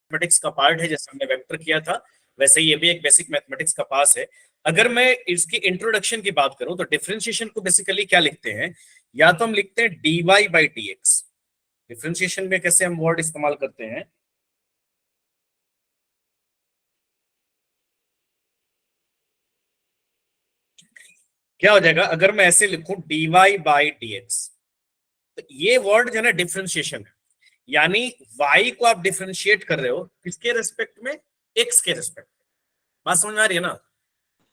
Mathematics का part है, जैसे हमने वेक्टर किया था वैसे ये भी एक बेसिक मैथमेटिक्स का पास है। अगर मैं इसकी इंट्रोडक्शन की बात करूं तो डिफरेंशिएशन को बेसिकली क्या लिखते हैं, या तो हम लिखते हैं dy बाई dx। डिफरेंशिएशन में कैसे हम वर्ड इस्तेमाल करते हैं, क्या हो जाएगा अगर मैं ऐसे लिखूं dy बाई dx, तो ये वर्ड जो है ना डिफरेंशिएशन है, यानी y को आप डिफरेंशिएट कर रहे हो किसके रेस्पेक्ट में, x के रेस्पेक्ट में। बात समझ में आ रही है ना,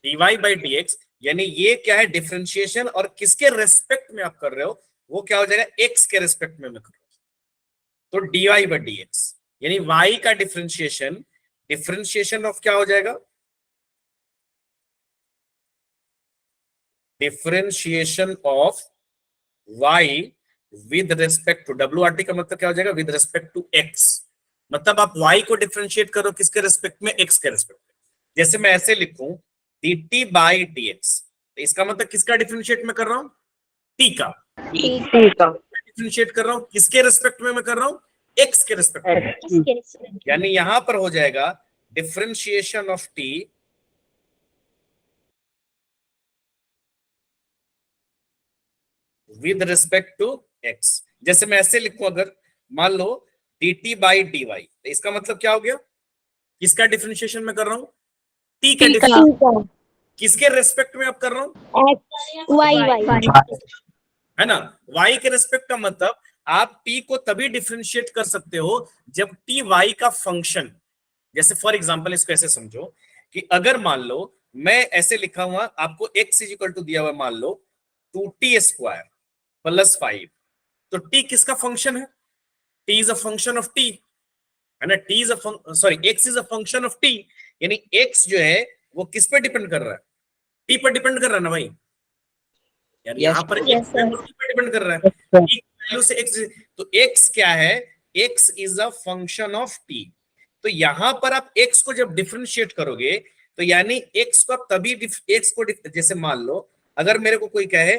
dy बाई dx यानी ये क्या है डिफरेंशिएशन, और किसके रेस्पेक्ट में आप कर रहे हो वो क्या हो जाएगा, x के रेस्पेक्ट में मैं कर रहा हूं। तो dy बाई dx यानी y का डिफरेंशिएशन, डिफरेंशिएशन ऑफ क्या हो जाएगा, differentiation of y with respect to, WRT का मतलब क्या हो जाएगा, विद रेस्पेक्ट टू x। मतलब आप y को डिफरेंशिएट करो किसके रेस्पेक्ट में, x के रेस्पेक्ट में। जैसे मैं ऐसे लिखूं dt बाई dx, तो इसका मतलब किसका डिफरेंशिएट मैं कर रहा हूं, t का। डिफरेंशिएट कर रहा हूं किसके रेस्पेक्ट में मैं कर रहा हूं, x के रेस्पेक्ट में। यानी यहां पर हो जाएगा differentiation of t with respect to x। जैसे मैं ऐसे लिखूं, अगर मान लो dt बाई dy, तो इसका मतलब क्या हो गया, किसका डिफरेंशिएशन मैं कर रहा हूं, t का डिफरेंशिएशन किसके रेस्पेक्ट में आप कर रहा हूं, y है ना। y के रेस्पेक्ट का मतलब आप t को तभी डिफरेंशिएट कर सकते हो जब t y का फंक्शन। जैसे फॉर एग्जांपल इसको ऐसे समझो कि अगर मान लो मैं ऐसे लिखा हुआ आपको x इज इक्वल टू दिया हुआ, मान लो 2t स्क्वायर प्लस 5, तो t किसका फंक्शन है, t is a function of t, है ना। t is a sorry x is a function of t, यानी x जो है वो किस पे डिपेंड कर रहा है, t पर डिपेंड कर रहा है ना भाई, यानी यहाँ पर x वैल्यू पे डिपेंड कर रहा है, t वैल्यू से x, तो x क्या है, x is a function of t। तो यहां पर आप x को जब डिफरेंशिएट करोगे तो यानी x को आप तभी x को जैसे मान लो अगर मेरे को कोई कहे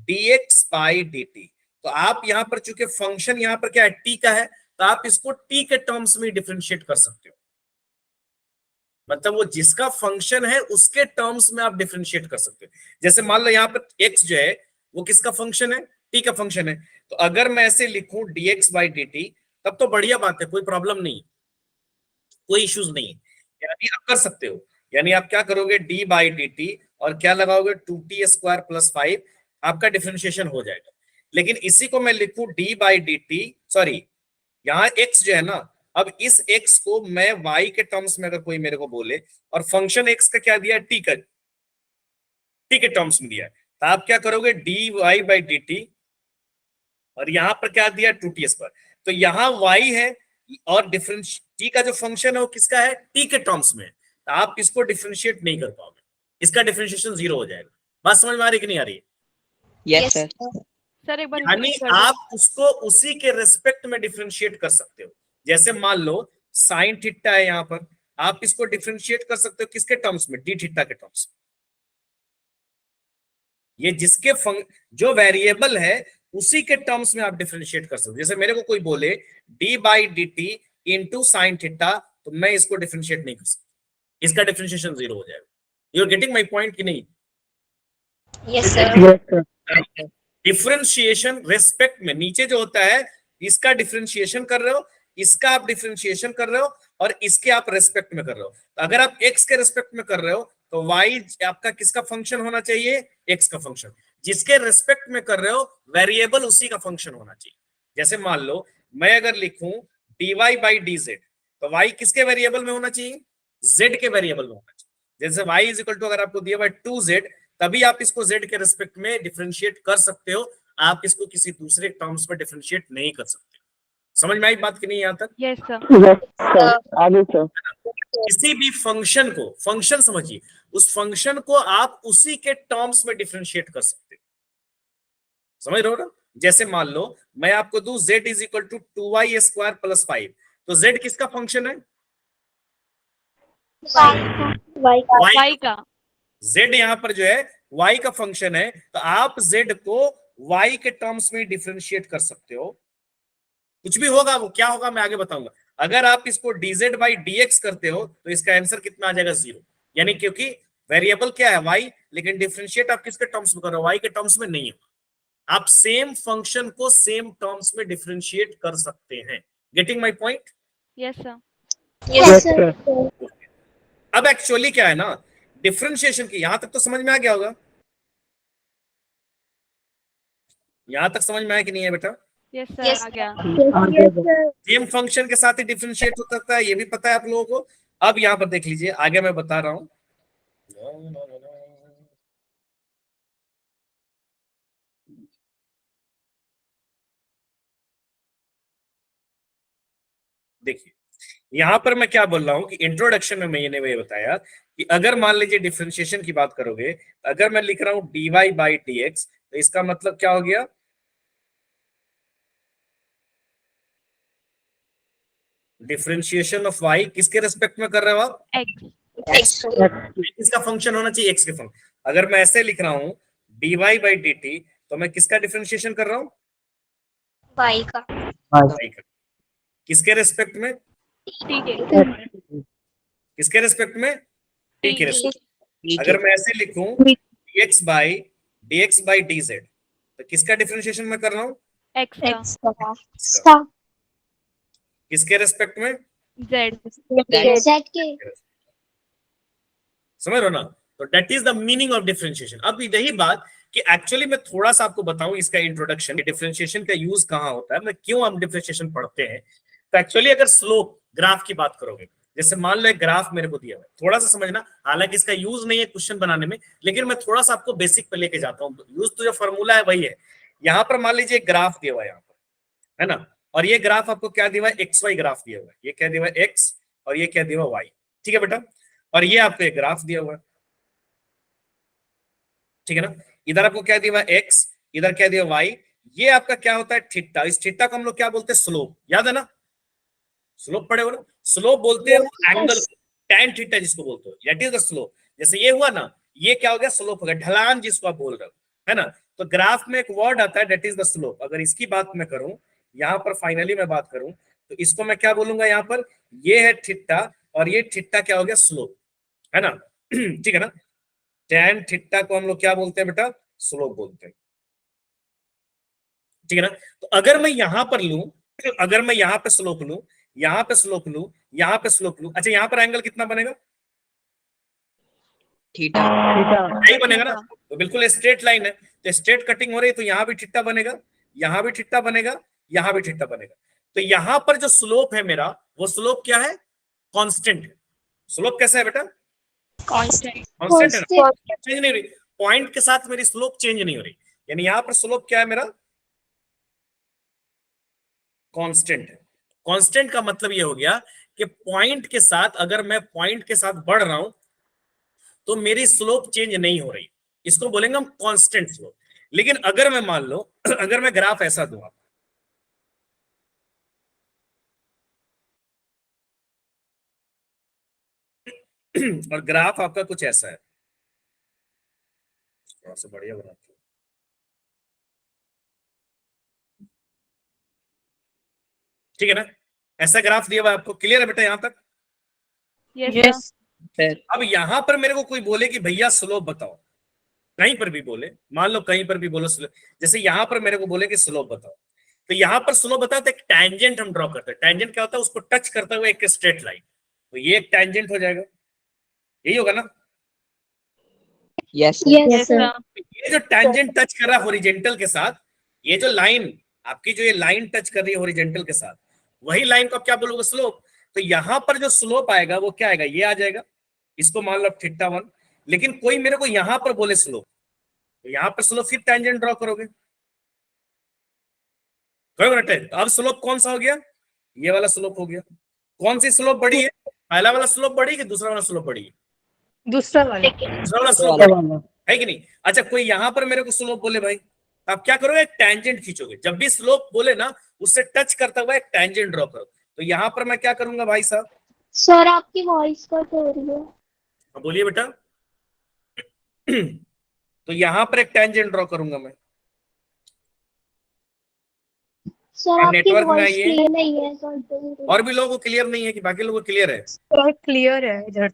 dx बाई dt, तो आप यहां पर चूंकि फंक्शन यहां पर क्या है, t का है, तो आप इसको t के टर्म्स में डिफरेंशिएट कर सकते हो। मतलब वो जिसका फंक्शन है उसके टर्म्स में आप डिफरेंशिएट कर सकते हो। जैसे मान लो यहाँ पर x जो है वो किसका फंक्शन है, t का फंक्शन है, तो अगर मैं ऐसे लिखूं dx बाई dt, तब तो बढ़िया बात है, कोई प्रॉब्लम नहीं, कोई इश्यूज नहीं है, यानी आप कर सकते हो। यानी आप क्या करोगे, d बाई dt और क्या लगाओगे 2t स्क्वायर प्लस 5, आपका डिफरेंशिएशन हो जाएगा। लेकिन इसी को मैं लिखूं d बाई dt, सॉरी यहाँ x जो है ना, अब इस x को मैं y के टर्म्स में अगर कोई मेरे को बोले, और फंक्शन x का क्या दिया है, t का, t के टर्म्स में दिया है, तो आप क्या करोगे dy बाई dt, और यहां पर क्या दिया 2t स्क्वायर, तो यहाँ y है और डिफरेंस t का जो फंक्शन है वो किसका है, t के टर्म्स में, तो आप इसको डिफरेंशिएट नहीं कर पाओगे, इसका डिफरेंशिएशन 0 हो जाएगा। बात समझ में आ रही कि नहीं आ रही है, यस सर एक बार यानी आप उसको उसी के रेस्पेक्ट में डिफरेंशिएट कर सकते हो। जैसे मान लो साइन थीटा है यहां पर, आप इसको डिफरेंशिएट कर सकते हो किसके टर्म्स में, डी थीटा के टर्म्स में। ये जिसके जो वेरिएबल है उसी के टर्म्स में आप डिफरेंशिएट कर सकते हो। जैसे मेरे को कोई बोले D by D T into sine theta, तो मैं इसको डिफरेंशिएट नहीं कर सकता, इसका डिफरेंशिएशन 0 हो जाएगा। You are getting my point कि नहीं, यस सर डिफरेंशिएशन रेस्पेक्ट में नीचे जो होता है इसका डिफरेंशिएशन कर रहे हो, इसका आप डिफरेंशिएशन कर रहे हो, और इसके आप रेस्पेक्ट में कर रहे हो। तो अगर आप एक्स के रेस्पेक्ट में कर रहे हो तो वाई आपका किसका फंक्शन होना चाहिए, एक्स का फंक्शन। जिसके रेस्पेक्ट में कर रहे हो वेरिएबल उसी का फंक्शन होना चाहिए। जैसे मान लो मैं अगर लिखूं d y by d z, तो वाई किसके वेरिएबल में होना चाहिए, जेड के वेरिएबल में होना चाहिए। जैसे वाई इज इक्वल टू अगर आपको दिया हुआ 2z, तभी आप इसको z के रेस्पेक्ट में डिफरेंशिएट कर सकते हो, आप इसको किसी दूसरे टर्म्स में डिफरेंशिएट नहीं कर सकते। समझ में आई बात कि नहीं यहां तक, यस सर आगे सर। किसी भी फंक्शन को, फंक्शन समझिए, उस फंक्शन को आप उसी के टर्म्स में डिफरेंशिएट कर सकते हो, समझ रहे हो ना। जैसे मान लो मैं आपको दूं z is equal to 2y square plus 5, तो z किसका फंक्शन है, वाई का z यहां पर जो है y का फंक्शन है, तो आप z को y के टर्म्स में डिफरेंशिएट कर सकते हो। कुछ भी होगा वो क्या होगा मैं आगे बताऊंगा। अगर आप इसको dz बाई dx करते हो तो इसका आंसर कितना आ जाएगा 0, यानी क्योंकि वेरिएबल क्या है y, लेकिन डिफरेंशिएट आप किसके टर्म्स में कर रहे हो, y के टर्म्स में नहीं हो। आप सेम फंक्शन को सेम टर्म्स में डिफरेंशिएट कर सकते हैं। Getting my point? Yes sir. Yes, sir. अब एक्चुअली क्या है ना, डिफरेंशिएशन की यहां तक तो समझ में आ गया होगा, यहां तक समझ में आया कि नहीं है बेटा? यस सर, Yes, आ गया। Yes, sir. सेम फंक्शन के साथ ही डिफरेंशिएट हो सकता है, ये भी पता है आप लोगों को। अब यहां पर देख लीजिए, आगे मैं बता रहा हूं। देखिए यहां पर मैं क्या बोल रहा हूं कि इंट्रोडक्शन में मैंने ये बताया कि अगर मान लीजिए डिफरेंशिएशन की बात करोगे, अगर मैं लिख रहा हूं dy बाई dx, तो इसका मतलब क्या हो गया, डिफरेंशिएशन ऑफ y किसके रेस्पेक्ट में कर रहे हो आप? एक्स। X, sir. इसका फंक्शन होना चाहिए x के फंक्शन। अगर मैं ऐसे लिख रहा हूं dy बाई dt, तो मैं किसका डिफरेंशिएशन कर रहा हूं? Y का. y का। किसके रेस्पेक्ट में? ठीक है। किसके रेस्पेक्ट में? t के रेस्पेक्ट। ठीक अगर मैं ऐसे लिखूं dx बाई dz, तो किसका डिफरेंशिएशन मैं कर रहा हूं? एक्स का। X का. किसके रेस्पेक्ट में? जेड। Z के. समझ रहे हो ना? तो that is the meaning of differentiation. अब यही बात कि एक्चुअली मैं थोड़ा सा आपको बताऊं इसका इंट्रोडक्शन, डिफरेंशिएशन का यूज कहां होता है, मैं क्यों हम डिफरेंशिएशन पढ़ते हैं। तो एक्चुअली अगर स्लोप ग्राफ की बात करोगे, जैसे मान लो एक ग्राफ मेरे को दिया हुआ है, थोड़ा सा समझना, हालांकि इसका यूज नहीं है क्वेश्चन बनाने में, लेकिन मैं थोड़ा सा आपको बेसिक पे लेके जाता हूँ। यूज तो जो फॉर्मूला है वही है। यहाँ पर मान लीजिए ग्राफ दिया हुआ है यहाँ पर, है ना, और ये ग्राफ आपको क्या दिया हुआ है, एक्स वाई ग्राफ दिया हुआ है। ये क्या दिया हुआ है, एक्स, और ये क्या दिया हुआ वाई। ठीक है बेटा, और ये आपको एक ग्राफ दिया हुआ है, ठीक है ना। इधर आपको क्या दिया हुआ है, एक्स, इधर क्या दिया वाई, ये आपका क्या होता है, थीटा। इस थीटा को हम लोग क्या बोलते हैं, स्लोप। याद है ना, स्लोप पढ़े हो ना, स्लोप बोलते हैं वो एंगल, टैन थीटा जिसको बोलते हो, दैट इज द स्लोप। जैसे ये हुआ ना, ये क्या हो गया, स्लोप हो गया, ढलान जिसको आप बोल रहे हो, है ना। तो ग्राफ में एक वर्ड आता है दैट इज द स्लोप। अगर इसकी बात मैं करूं, यहां पर फाइनली मैं बात करूं, तो इसको मैं क्या बोलूंगा, यहां पर ये है थीटा, और ये थीटा क्या हो गया, स्लोप, है ना। ठीक है ना, टैन थीटा को हम लोग क्या बोलते हैं बेटा, स्लोप बोलते हैं। ठीक है ना। तो अगर मैं यहां पर लूं, अगर मैं यहां पे स्लोप लूं, यहां पे स्लोप लूं, यहां पे स्लोप लूं, अच्छा यहां पर एंगल कितना बनेगा, थीटा यही बनेगा ना। तो बिल्कुल स्ट्रेट लाइन है, तो स्ट्रेट कटिंग हो रही है, तो यहां भी थीटा बनेगा, यहां भी थीटा बनेगा, यहां भी थीटा बनेगा। तो यहां पर जो स्लोप है मेरा, वो स्लोप क्या है, कांस्टेंट है। स्लोप कैसा है बेटा, Constant. कांस्टेंट है ना, चेंज नहीं हो रही, पॉइंट के साथ मेरी स्लोप चेंज नहीं हो रही, यानी यहां पर स्लोप क्या है मेरा, कांस्टेंट है। कांस्टेंट का मतलब ये हो गया कि पॉइंट के साथ, अगर मैं पॉइंट के साथ बढ़ रहा हूं तो मेरी स्लोप चेंज नहीं हो रही, इसको बोलेंगे हम कांस्टेंट स्लोप। लेकिन अगर मैं मान लो, अगर मैं ग्राफ ऐसा दूंगा, और ग्राफ आपका कुछ ऐसा है, थोड़ा सा बढ़िया बनाते हैं, ठीक है ना, ऐसा ग्राफ दिया हुआ है आपको, क्लियर है बेटा यहां तक? Yes sir. सर अब यहां पर मेरे को कोई बोले कि भैया स्लोप बताओ, कहीं पर भी बोले, मान लो कहीं पर भी बोलो स्लोप, जैसे यहां पर मेरे को बोले कि स्लोप बताओ, तो यहां पर स्लोप बताओ तो एक टैंजेंट हम ड्रॉ करते हैं। टैंजेंट क्या होता है, उसको टच करता हुआ एक स्ट्रेट लाइन, तो ये एक टैंजेंट हो जाएगा, यही होगा ना। Yes yes sir. ये जो टैंजेंट टच कर रहा है हॉरिजेंटल के साथ, ये जो लाइन आपकी, जो ये लाइन टच कर रही है हॉरिजेंटल के साथ, वही लाइन को आप क्या बोलोगे, स्लोप। तो यहां पर जो स्लोप आएगा वो क्या आएगा, ये आ जाएगा, इसको मान लो थीटा 1। लेकिन कोई मेरे को यहां पर बोले स्लोप, तो यहां पर स्लोप फिर टैंजेंट ड्रॉ करोगे, तो अब स्लोप कौन सा हो गया, ये वाला स्लोप हो गया। कौन सी स्लोप बड़ी है, पहला वाला स्लोप बड़ी है कि दूसरा वाला स्लोप बड़ी है, दूसरा वाला। दूसरा वाला स्लोप बड़ी है कि नहीं। अच्छा कोई यहां पर मेरे को स्लोप बोले भाई, तो आप क्या करोगे, एक टैंजेंट खींचोगे, जब भी स्लोप बोले ना उससे टच करता हुआ एक टैंजेंट ड्रॉ करो। तो यहां पर मैं क्या करूंगा भाई साहब, सर आपकी वॉइस कट हो रही है. बोलिए बेटा। तो यहां पर एक टैंजेंट ड्रॉ करूंगा मैं, सर आप आपकी नेटवर्क में वॉइस आइए। क्लियर नहीं है सर। और भी लोगों को क्लियर नहीं है कि बाकी लोगों को क्लियर है? सर क्लियर है इधर।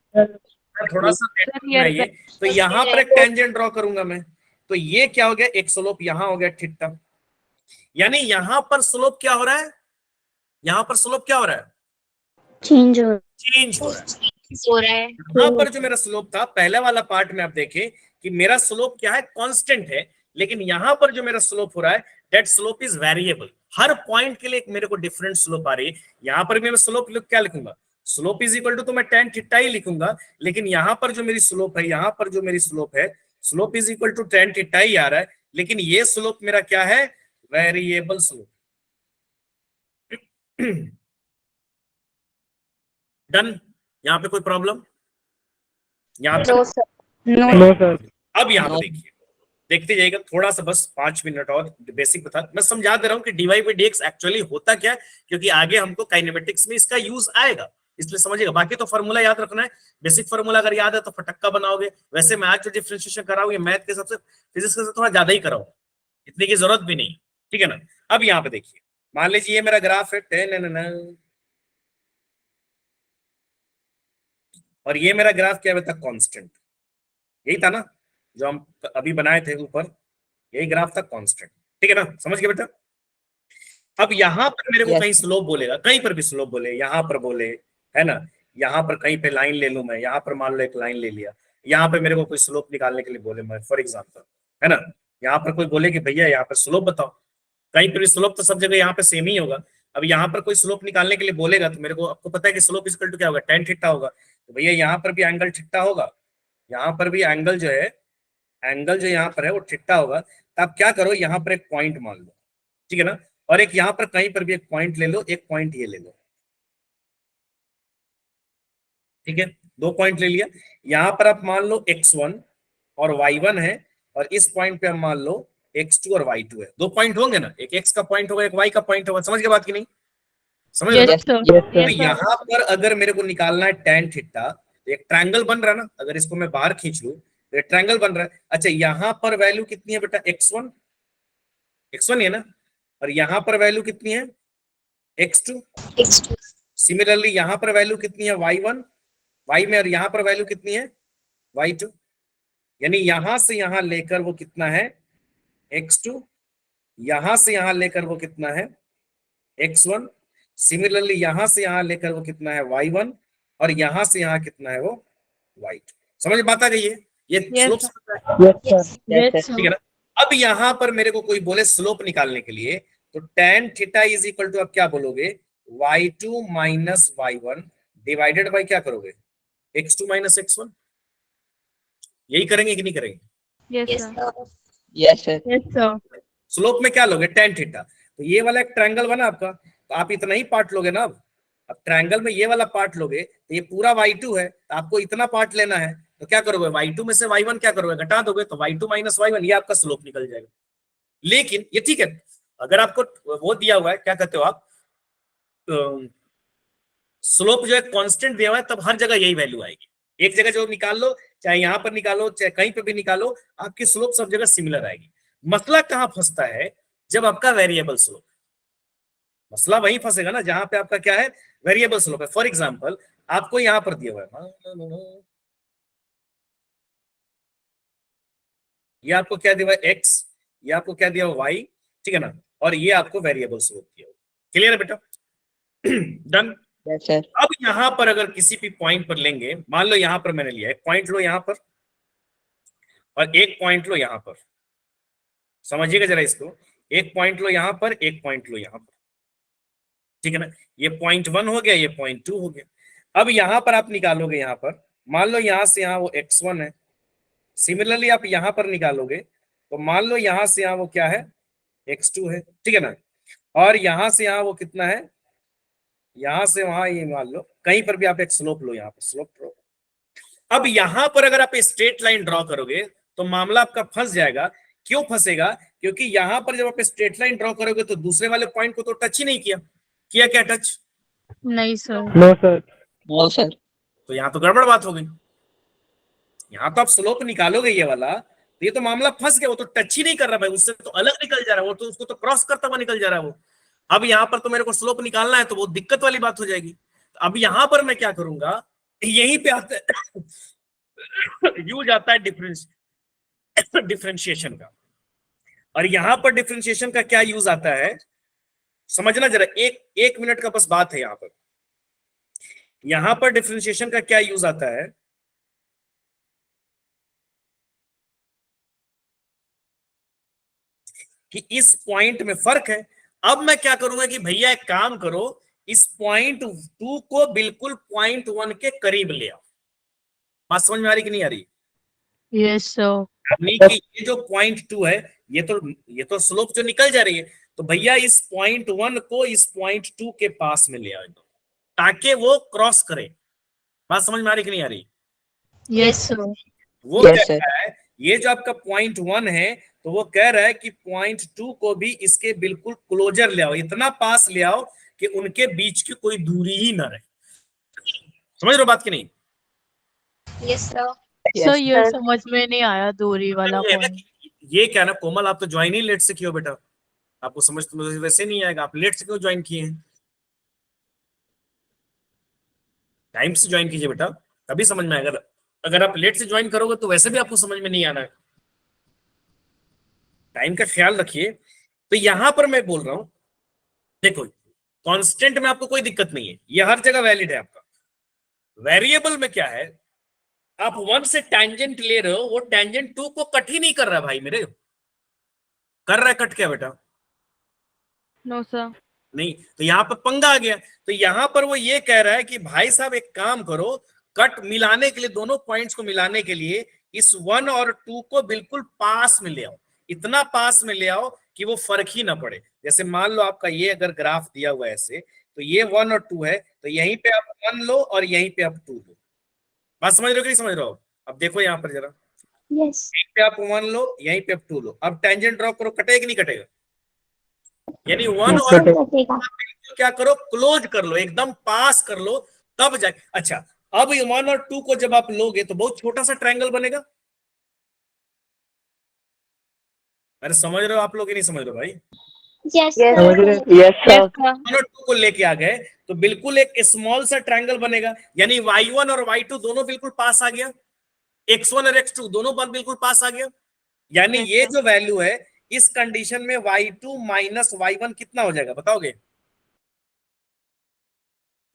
थोड़ा सा सर नेटवर्क में आइए। तो यहाँ पर एक टेंजेंट ड्रॉ करूंगा मैं, तो ये क्या हो गया, एक स्लोप यहाँ हो गया थीटा। यानी यहाँ पर स्लोप क्या हो रहा है, यहाँ पर स्लोप क्या हो रहा है, चेंज हो चेंज हो रहा है। यहाँ पर जो मेरा स्लोप था पहले वाला पार्ट में, आप देखें कि मेरा स्लोप क्या है, कांस्टेंट है। लेकिन यहाँ पर जो मेरा स्लोप हो रहा है, that slope is variable. Her point के लिए एक मेरे को डिफरेंट स्लोप आ रही है। यहाँ पर मैं स्लोप क्या लिखूंगा, स्लोप इज इक्वल टू, तो मैं tan थीटा ही लिखूंगा। लेकिन यहाँ पर जो मेरी स्लोप है, यहाँ पर जो मेरी स्लोप है, slope is equal to tan theta ही आ रहा है। लेकिन ये स्लोप मेरा क्या है, वेरिएबल स्लोप। डन। यहाँ पे कोई प्रॉब्लम? यहाँ पे नो सर। अब यहाँ पे देखिए, देखते जाइएगा थोड़ा सा, बस 5 मिनट और बेसिक बता, मैं समझा दे रहा हूँ कि dy by dx एक्चुअली होता क्या है, क्योंकि आगे हमको काइनेमेटिक्स में इसका यूज आएगा, इसलिए समझिएगा। बाकी तो फॉर्मूला याद रखना है, बेसिक फॉर्मूला अगर याद है तो फटक्का बनाओगे। वैसे मैं आज जो डिफरेंशिएशन कराऊं ये मैथ के हिसाब से, फिजिक्स के साथ थोड़ा ज्यादा ही कराऊं, इतनी की जरूरत भी नहीं, ठीक है ना। अब यहाँ पे देखिए, मान लीजिए ये मेरा ग्राफ है 10 और ये मेरा ग्राफ क्या था, कांस्टेंट। यही था ना जो हम अभी बनाए थे ऊपर, यही ग्राफ था कांस्टेंट, ठीक है ना, समझ गए बेटा। अब यहाँ पर मेरे को कहीं स्लोप बोलेगा, कहीं पर भी स्लोप बोले, यहाँ पर बोले, है ना, यहाँ पर कहीं पे लाइन ले लूं मैं, यहाँ पर मान लो एक लाइन ले लिया, यहाँ पे मेरे को कोई स्लोप निकालने के लिए बोले मैं, फॉर एग्जाम्पल, है ना, यहाँ पर कोई बोले कि भैया यहाँ पर स्लोप बताओ, कहीं पर भी स्लोप तो सब जगह यहाँ पे सेम ही होगा। अब यहाँ पर कोई स्लोप निकालने के लिए बोलेगा तो मेरे को, आपको पता है कि स्लोप इक्वल टू क्या होगा, tan थीटा होगा। तो भैया यहाँ पर भी एंगल थीटा होगा, यहाँ पर भी एंगल जो है, एंगल जो यहाँ पर है वो थीटा होगा। तो आप क्या करो, यहाँ पर एक पॉइंट मान लो, ठीक है ना, और एक यहाँ पर कहीं पर भी एक पॉइंट ले लो, एक पॉइंट ये ले लो, ठीक है, 2 पॉइंट ले लिया। यहाँ पर आप मान लो x1 और y1 है, और इस पॉइंट पे हम मान लो x2 और y2 है। 2 पॉइंट होंगे ना, एक x का पॉइंट होगा, एक y का पॉइंट होगा। समझ के बात की नहीं, समझ रहे हो? तो यहाँ पर अगर मेरे को निकालना है tan थीटा, तो एक ट्रायंगल बन रहा है ना, अगर इसको मैं बाहर खींच लूं तो एक ट्रायंगल बन रहा है। अच्छा, यहाँ पर वैल्यू कितनी है बेटा, x1, x1 है ना, और यहाँ पर वैल्यू कितनी है, x2। सिमिलरली यहाँ पर वैल्यू कितनी है, y1, y में, और यहाँ पर वैल्यू कितनी है, y2। यानी यहां से यहां लेकर वो कितना है, x2, यहां से यहां लेकर वो कितना है, x1। सिमिलरली यहां से यहां लेकर वो कितना है, y1, और यहां से यहां कितना है, वो y2। समझ में बात आ गई है, ये स्लोप, ठीक है ना। अब यहां पर मेरे को कोई बोले स्लोप निकालने के लिए, तो tan theta is equal to, आप क्या बोलोगे, y2 minus y1 divided by क्या करोगे, x2 माइनस x1। यही करेंगे कि नहीं करेंगे? Yes sir. स्लोप में क्या लोगे, tan थीटा। तो ये वाला एक ट्रायंगल बना आपका, तो आप इतना ही पार्ट लोगे ना। अब ट्रायंगल में ये वाला पार्ट लोगे तो ये पूरा y2 है, तो आपको इतना पार्ट लेना है, तो क्या करोगे, y2 में से y1 क्या करोगे, घटा दोगे, तो y2 माइनस y1, ये आपका स्लोप निकल जाएगा। लेकिन ये ठीक है, अगर आपको वो दिया हुआ है, क्या कहते हो आप, स्लोप जो है कांस्टेंट दिया हुआ है, तब हर जगह यही वैल्यू आएगी। एक जगह जो निकाल लो, चाहे यहां पर निकालो, चाहे कहीं पे भी निकालो, आपकी स्लोप सब जगह सिमिलर आएगी। मसला कहां फंसता है, जब आपका वेरिएबल स्लोप, मसला वहीं फंसेगा ना जहां पे आपका क्या है, वेरिएबल स्लोप है। फॉर एग्जांपल आपको यहां पर दिया हुआ है, ये आपको क्या दिया हुआ है, एक्स, ये आपको क्या दिया हुआ, वाई, ठीक है ना, और ये आपको वेरिएबल स्लोप दिया हुआ। क्लियर है बेटा? डन। अब यहां पर अगर किसी भी पॉइंट पर लेंगे, मान लो यहां पर मैंने लिया, एक पॉइंट लो यहां पर, और एक पॉइंट लो यहां पर, समझिएगा जरा इसको, एक पॉइंट लो यहां पर, एक पॉइंट लो यहां पर, ठीक है ना, ये .1 हो गया, ये .2 हो गया। अब यहां पर आप निकालोगे, यहां पर मान लो यहां से यहां वो x1 है, सिमिलरली आप यहां पर निकालोगे तो मान लो यहां से यहां वो क्या है, x2 है, ठीक है ना, और यहां से यहां वो कितना है, यहां से वहां, ये मान लो कहीं पर भी आप एक स्लोप लो, यहां पर स्लोप लो। अब यहां पर अगर आप स्ट्रेट लाइन ड्रॉ करोगे तो मामला आपका फंस जाएगा। क्यों फंसेगा, क्योंकि यहां पर जब आप स्ट्रेट लाइन ड्रॉ करोगे तो दूसरे वाले पॉइंट को तो टच ही नहीं किया, किया क्या टच? नहीं सर। No sir. तो यहां तो गड़बड़ बात हो गई। यहां तो आप स्लोप निकालोगे ये वाला, तो ये तो मामला फंस गया, वो तो टच ही नहीं कर रहा भाई, उससे तो अलग निकल जा रहा है वो, तो उसको तो क्रॉस करता हुआ निकल जा रहा है वो। अब यहां पर तो मेरे को स्लोप निकालना है, तो वो दिक्कत वाली बात हो जाएगी। अब यहां पर मैं क्या करूंगा, यहीं पे आता है यूज आता है डिफरेंशिएशन का। और यहां पर डिफरेंशिएशन का क्या यूज आता है समझना जरा, एक मिनट का बस बात है। यहां पर डिफरेंशिएशन का क्या यूज आता है, कि इस पॉइंट में फर्क है। अब मैं क्या करूंगा कि भैया एक काम करो, इस पॉइंट 2 को बिल्कुल पॉइंट 1 के करीब ले आओ। बात समझ में आ रही कि नहीं आ रही? Yes, sir. यानी कि ये जो पॉइंट 2 है, ये तो स्लोप जो निकल जा रही है, तो भैया इस पॉइंट 1 को इस पॉइंट 2 के पास में ले आओ, ताकि वो क्रॉस करे। बात समझ में आ रही कि नहीं आ रही? Yes, sir. वो Yes, कह sir. रहा है, ये जो आपका पॉइंट 1 है, तो वो कह रहा है कि पॉइंट 2 को भी इसके बिल्कुल क्लोजर ले आओ, इतना पास ले आओ कि उनके बीच की कोई दूरी ही ना रहे। समझ रहे हो बात की नहीं? Yes, sir. सर Yes, ये समझ में नहीं आया दूरी वाला ये है ना पॉइंट। कि ये क्या ना कोमल, आप तो ज्वाइन ही लेट से किए हो बेटा, आपको समझ तो वैसे नहीं आएगा। आप लेट से क्यों ज्वाइन किए हैं? टाइम से ज्वाइन कीजिए बेटा, तभी समझ में आएगा। अगर आप लेट से ज्वाइन करोगे तो वैसे भी आपको समझ में नहीं आना है। टाइम का ख्याल रखिए। तो यहां पर मैं बोल रहा हूं, देखो कांस्टेंट में आपको कोई दिक्कत नहीं है, ये हर जगह वैलिड है आपका। वेरिएबल में क्या है, आप 1 से टेंजेंट ले रहे हो, वो टेंजेंट 2 को कट ही नहीं कर रहा भाई मेरे। कर रहा है कट क्या बेटा? No sir. नहीं, तो यहां पर पंगा आ गया। तो यहां पर वो ये कह रहा है कि भाई साहब एक काम करो, कट मिलाने के लिए, दोनों पॉइंट्स को मिलाने के लिए इस 1 और 2 को बिल्कुल पास में ले आओ, इतना पास में ले आओ कि वो फर्क ही ना पड़े। जैसे मान लो आपका ये अगर ग्राफ दिया हुआ है ऐसे, तो ये 1 और 2 है, तो यहीं पे आप 1 लो और यहीं पे आप 2 लो। बात समझ रहे हो कि नहीं समझ रहे हो? अब देखो यहाँ पर जरा, Yes. यहीं पे आप 1 लो, यहीं पे आप 2 लो। अब टेंजेंट ड्रॉ करो, कटेगा कि नहीं कटेगा? यानी 1 Yes, और sir. कटेगा। बिल्कुल क्या करो, क्लोज कर लो, एकदम पास कर लो, तब जाए। अच्छा, अब ये 1 और 2 को जब आप लोगे तो बहुत छोटा सा ट्रायंगल बनेगा। अरे समझ रहे हो आप लोग कि नहीं समझ रहे हो भाई? Yes, sir. yes, sir. 1 और 2 को लेके आ गए तो बिल्कुल एक स्मॉल सा ट्रायंगल बनेगा। यानी y1 और y2 दोनों बिल्कुल पास आ गया, x1 और x2 दोनों बात बिल्कुल पास आ गया। यानी ये जो वैल्यू है, इस कंडीशन में y2 माइनस y1 कितना हो जाएगा बताओगे?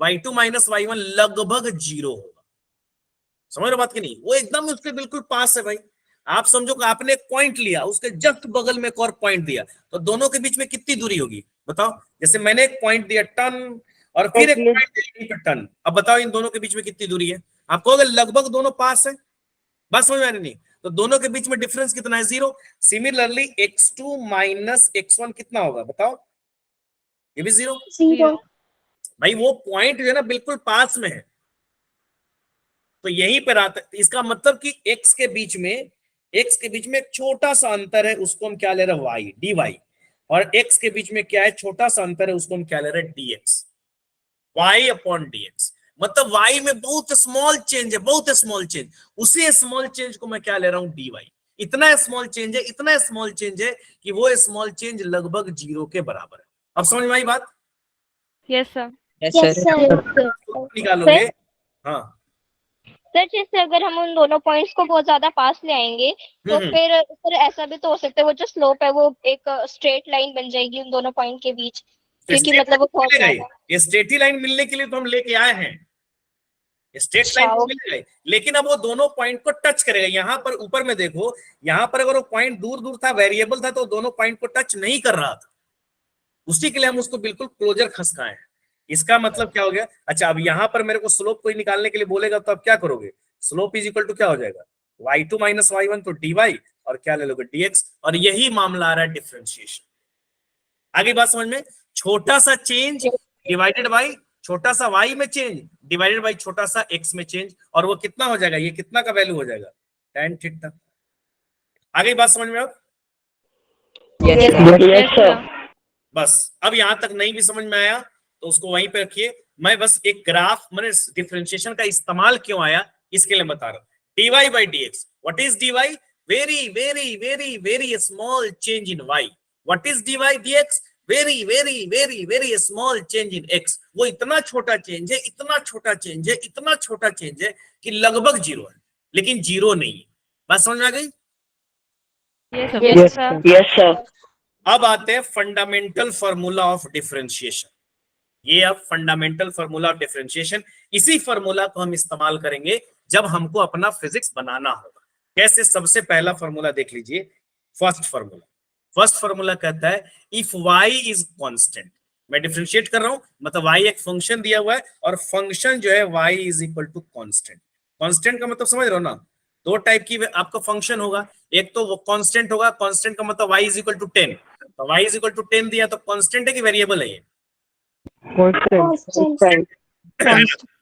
y2 माइनस y1 लगभग 0 होगा। समझ रहे हो बात की नहीं? वो एकदम उसके बिल्कुल पास है भाई। आप समझो कि आपने एक पॉइंट लिया, उसके जस्ट बगल में एक और पॉइंट दिया, तो दोनों के बीच में कितनी दूरी होगी बताओ? जैसे मैंने एक पॉइंट दिया टन, और फिर एक पॉइंट दिया टन। अब बताओ इन दोनों के बीच में कितनी दूरी है? आप कहोगे लगभग दोनों पास है। बात समझ में आ रही नहीं? तो दोनों के बीच में डिफरेंस कितना है? 0। सिमिलरली x2 माइनस x1 कितना होगा बताओ? ये भी 0। 0. भाई वो पॉइंट जो है ना बिल्कुल पास में है, तो यहीं पर आता है। इसका मतलब कि x के बीच में एक छोटा सा अंतर है, उसको हम क्या ले रहे हैं? y, dy। और x के बीच में क्या है? छोटा सा अंतर है, उसको हम क्या ले रहे हैं? dx। y अपॉन dx, मतलब y में बहुत स्मॉल चेंज है, बहुत स्मॉल चेंज। उसी स्मॉल चेंज को मैं क्या ले रहा हूं? dy। इतना स्मॉल चेंज है, इतना स्मॉल चेंज है कि वो स्मॉल चेंज लगभग 0 के बराबर है। अब समझ में आई बात? Yes sir. Yes, Yes, sir. sir. निकालोगे? हाँ। सर जैसे अगर हम उन दोनों पॉइंट्स को बहुत ज्यादा पास ले आएंगे तो फिर सर ऐसा भी तो हो सकता है वो जो स्लोप है वो एक स्ट्रेट लाइन बन जाएगी उन दोनों पॉइंट के बीच, क्योंकि मतलब वो बहुत ज्यादा ये स्ट्रेट ही लाइन मिलने के लिए तो हम लेके आए हैं, स्ट्रेट लाइन तो मिल गई, लेकिन अब वो दोनों पॉइंट को टच करेगा। यहाँ पर ऊपर में देखो, यहाँ पर अगर वो पॉइंट दूर दूर था, वेरिएबल था, तो दोनों पॉइंट को टच नहीं कर रहा था, उसी के लिए हम उसको बिल्कुल क्लोजर खसकाए हैं। इसका मतलब क्या हो गया? अच्छा, अब यहाँ पर मेरे को स्लोप कोई निकालने के लिए बोलेगा तो अब क्या करोगे? स्लोप इज इक्वल टू क्या हो जाएगा? y2 माइनस y1, तो dy, और क्या ले लोगे? dx। और यही मामला आ रहा है डिफरेंशिएशन। आगे बात समझ में? छोटा सा चेंज डिवाइडेड बाई छोटा सा y में चेंज डिवाइडेड बाई छोटा सा x में चेंज, और वो कितना हो जाएगा? ये कितना का वैल्यू हो जाएगा? tan theta. आगे बात समझ में? अब Yes, sir. बस अब यहां तक नहीं भी समझ में आया तो उसको वहीं पे रखिए। मैं बस एक ग्राफ, मैंने डिफरेंशिएशन का इस्तेमाल क्यों आया इसके लिए बता रहा हूं। dy by dx, what is dy? Very very very very small change in y. What is dy dx? Very very very very small change in x, वो इतना छोटा चेंज है, इतना छोटा चेंज है, इतना छोटा चेंज है कि लगभग जीरो है, लेकिन जीरो नहीं है। बात समझ में आ गई? Yes, sir. Yes, sir. अब आते हैं फंडामेंटल फार्मूला ऑफ डिफरेंशिएशन। ये अब फंडामेंटल फार्मूला ऑफ डिफरेंशिएशन, इसी फार्मूला को हम इस्तेमाल करेंगे जब हमको अपना फिजिक्स बनाना होगा। कैसे? सबसे पहला फार्मूला देख लीजिए, फर्स्ट फार्मूला। फर्स्ट फार्मूला कहता है इफ y इज कांस्टेंट, मैं डिफरेंशिएट कर रहा हूं, मतलब y एक फंक्शन दिया हुआ है और फंक्शन जो है y is equal to constant. Constant का मतलब समझ रहे हो ना? दो टाइप की आपका फंक्शन होगा, एक तो वो कांस्टेंट होगा, कांस्टेंट का मतलब y इज इक्वल टू 10, तो y इज इक्वल टू 10 दिया तो कांस्टेंट है कि वेरिएबल है ये? Constant.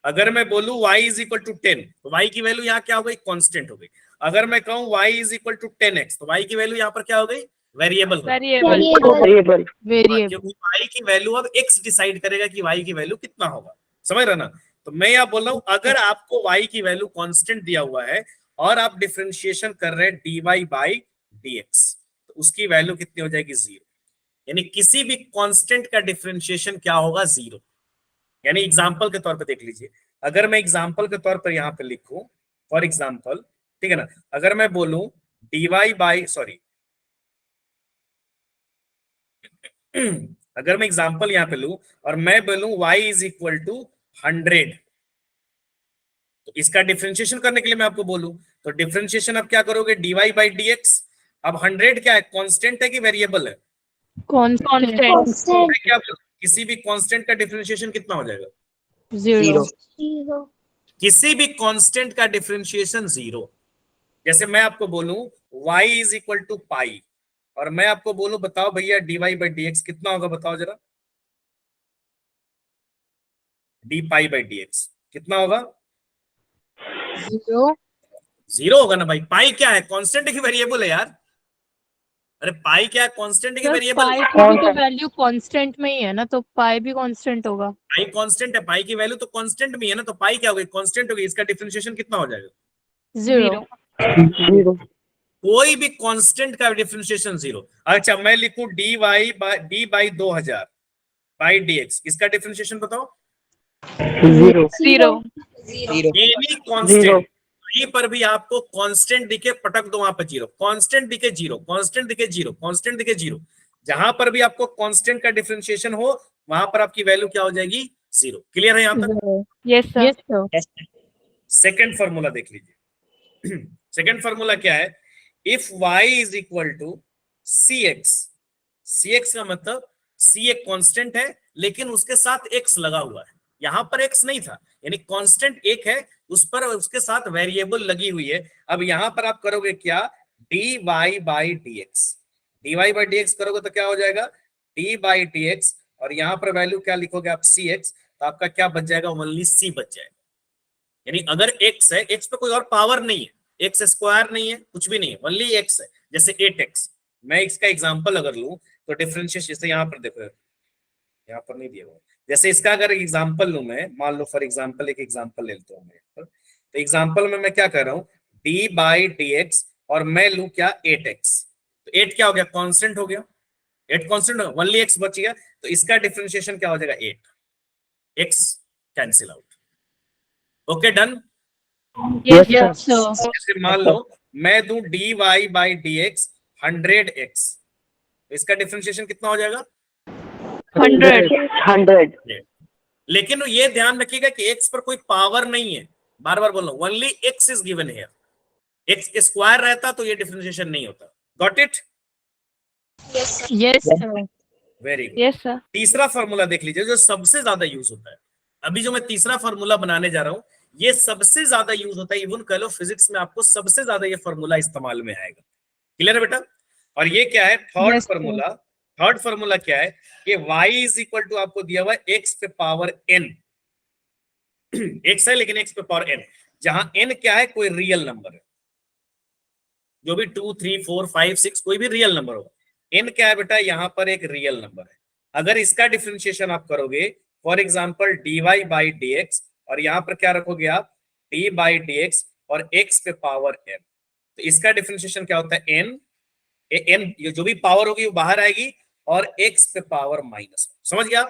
अगर मैं बोलूं y इज इक्वल टू 10 तो y की वैल्यू यहाँ क्या हो गई? कांस्टेंट हो गई। अगर मैं कहूं y is equal to 10x तो y की वैल्यू यहाँ पर क्या हो गई? वेरिएबल हो गई। Variable. Variable. Variable. क्योंकि y की वैल्यू अब x डिसाइड करेगा कि y की वैल्यू कितना होगा, समझ रहे ना? तो मैं यहाँ बोल रहा हूँ अगर आपको y की वैल्यू कांस्टेंट दिया हुआ है और आप डिफरेंशिएशन कर रहे हैं dy बाई dx, तो उसकी वैल्यू कितनी हो जाएगी? जीरो। यानी किसी भी कांस्टेंट का डिफरेंशिएशन क्या होगा? जीरो। यानी एग्जांपल के तौर पे देख लीजिए, अगर मैं एग्जांपल के तौर पर यहाँ पे लिखूं, फॉर एग्जांपल, ठीक है ना, अगर मैं बोलूं dy बाई अगर मैं एग्जांपल यहाँ पे लूं और मैं बोलूं y इज इक्वल टू 100, तो इसका डिफरेंशिएशन करने के लिए मैं आपको बोलूं तो डिफरेंशिएशन आप क्या करोगे? dy by dx। अब 100 क्या है? कांस्टेंट है कि वेरिएबल है? Constant. Constant. मैं क्या बोलूं? किसी भी कांस्टेंट का डिफरेंशिएशन कितना हो जाएगा? Zero. Zero. किसी भी कांस्टेंट का डिफरेंशिएशन जीरो। जैसे मैं आपको बोलूं y इज इक्वल टू पाई और मैं आपको बोलूं बताओ भैया dy बाई dx कितना होगा? बताओ जरा, डी पाई बाई dx कितना होगा? Zero. जीरो होगा ना भाई। पाई क्या है? कांस्टेंट है कि वेरिएबल है यार? अरे पाई क्या है? कांस्टेंट है कि Sir, वेरिएबल? pi की भी तो वैल्यू कांस्टेंट में ही है ना, तो पाई भी कांस्टेंट होगा। पाई कांस्टेंट है, पाई की वैल्यू तो कांस्टेंट में है ना, तो पाई क्या हो गई? कांस्टेंट हो गई। इसका डिफरेंशिएशन कितना हो जाएगा? Zero. Zero. कोई भी कांस्टेंट का डिफरेंशिएशन जीरो। अच्छा मैं लिखूं डी बाई 2000 बाई dx, इसका डिफरेंशिएशन बताओ। Zero. Zero. Zero. Any constant, कहीं पर भी आपको कांस्टेंट दिखे पटक दो वहां पर जीरो, कांस्टेंट दिखे जीरो, कांस्टेंट दिखे जीरो, कांस्टेंट दिखे जीरो। जहां पर भी आपको कांस्टेंट का डिफरेंशिएशन हो वहां पर आपकी वैल्यू क्या हो जाएगी? जीरो। क्लियर है यहां तक? Yes, sir. Yes, sir. Second formula देख लीजिए। सेकंड फार्मूला क्या है? If y is equal to cx, cx का मतलब c एक कांस्टेंट है लेकिन उसके साथ x लगा हुआ है, यहां पर x नहीं था, यानी कांस्टेंट एक है उस पर उसके साथ वेरिएबल लगी हुई है। अब यहां पर आप करोगे क्या? dy by dx, dy by dx करोगे तो क्या हो जाएगा? d बाई dx और यहां पर वैल्यू क्या लिखोगे आप? cx, तो आपका क्या बच जाएगा? ओनली c बच जाएगा। यानी अगर x है, x पे कोई और पावर नहीं है, एक्स स्क्वायर नहीं है, कुछ भी नहीं है, ओनली x है। जैसे 8x, मैं इसका एग्जांपल अगर लूं तो डिफरेंशिएशन, जैसे यहाँ पर देखो, यहाँ पर नहीं दिया हुआ, जैसे इसका अगर एग्जांपल लूं मैं, मान लो फॉर एग्जांपल एक एग्जांपल ले लेता हूं मैं, तो एग्जांपल में मैं क्या कर रहा हूं? d बाई dx और मैं लूं क्या? 8x, तो 8 क्या हो गया? कांस्टेंट हो गया, 8 कांस्टेंट हो गया, ओनली x बच गया, तो इसका डिफरेंशिएशन क्या हो जाएगा? 8, x cancel out. Okay done. Yes, sir. जैसे मान लो मैं दूं dy बाई dx 100x, तो इसका डिफरेंशिएशन कितना हो जाएगा? 100. 100. लेकिन ये ध्यान रखिएगा कि x पर कोई पावर नहीं है, बार बार बोल रहा हूं, only x is given here. x square रहता तो ये डिफरेंशिएशन नहीं होता। Got it? Yes, sir. Yes, sir. Very good. Yes, sir. तीसरा फॉर्मूला देख लीजिए जो सबसे ज्यादा यूज होता है। अभी जो मैं तीसरा फॉर्मूला बनाने जा रहा हूं ये सबसे ज्यादा यूज होता है, इवन कह लो फिजिक्स में आपको सबसे ज्यादा ये फॉर्मूला इस्तेमाल में आएगा। क्लियर है बेटा? और ये क्या है? Third Yes, sir. Formula. Third formula क्या है? कि y इज इक्वल टू आपको दिया हुआ है x पे पावर n, x है लेकिन x पे पावर n, जहां n क्या है? कोई रियल नंबर है, जो भी 2 3 4 5 6 कोई भी रियल नंबर होगा। n क्या है बेटा? यहां पर एक रियल नंबर है। अगर इसका डिफरेंशिएशन आप करोगे for example dy by dx और यहां पर क्या रखोगे आप? d बाई dx और x पे पावर n, तो इसका डिफरेंशिएशन क्या होता है? n, ये जो भी पावर होगी वो बाहर आएगी और x पे पावर -1। समझ गया?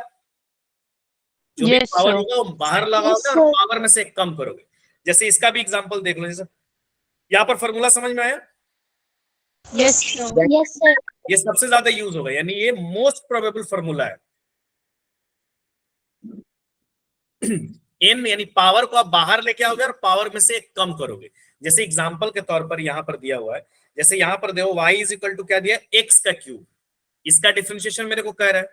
जो भी Yes, पावर sir. होगा वो बाहर लगाओगे और पावर में से एक कम करोगे। जैसे इसका भी एग्जांपल देख लो, जैसे यहाँ पर फॉर्मूला समझ में आया? Yes, sir. Yes, sir. ये सबसे ज्यादा यूज होगा, यानी ये मोस्ट प्रोबेबल फॉर्मूला है। n यानी पावर को आप बाहर लेके आओगे और पावर में से एक कम करोगे। जैसे एग्जांपल के तौर पर यहाँ पर दिया हुआ है, जैसे यहाँ पर देखो y इज इक्वल टू क्या दिया, x का क्यूब। इसका डिफरेंशिएशन मेरे को कह रहा है,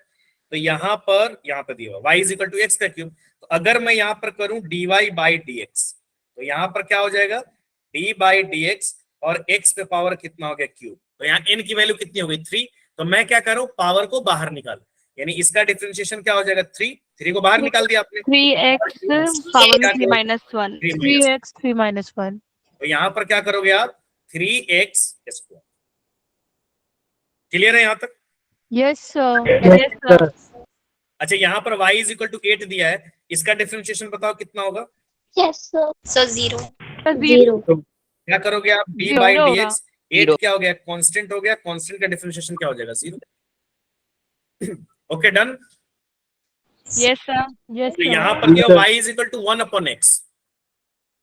तो यहाँ पर दिया हुआ y is equal to x का क्यूब। तो अगर मैं यहाँ पर करूं dy बाई dx, तो यहाँ पर क्या हो जाएगा, d बाई dx और x पे पावर कितना हो गया, क्यूब। तो यहाँ n की वैल्यू कितनी हो गई, 3। तो मैं क्या करूं, पावर को बाहर निकाल, यानी इसका डिफरेंशिएशन क्या हो जाएगा, 3 को बाहर निकाल दिया आपने, 3x power में 3 minus 1. 3x 3 minus 1. तो यहाँ पर क्या करोगे आप, 3x स्क्वायर। क्लियर है यहाँ तक? Yes, sir. Yes, sir. अच्छा, यहाँ पर y इज इक्वल टू 8 दिया है, इसका डिफरेंशिएशन बताओ कितना होगा। Yes, sir. So 0. Zero. क्या करोगे आप, d Zero बाई होगा। dx, 8 क्या हो गया, कांस्टेंट हो गया, कांस्टेंट का डिफरेंशिएशन क्या हो जाएगा, 0। Okay, done. Yes, sir. Yes, तो sir. यहाँ पर दिया y is equal to 1/x,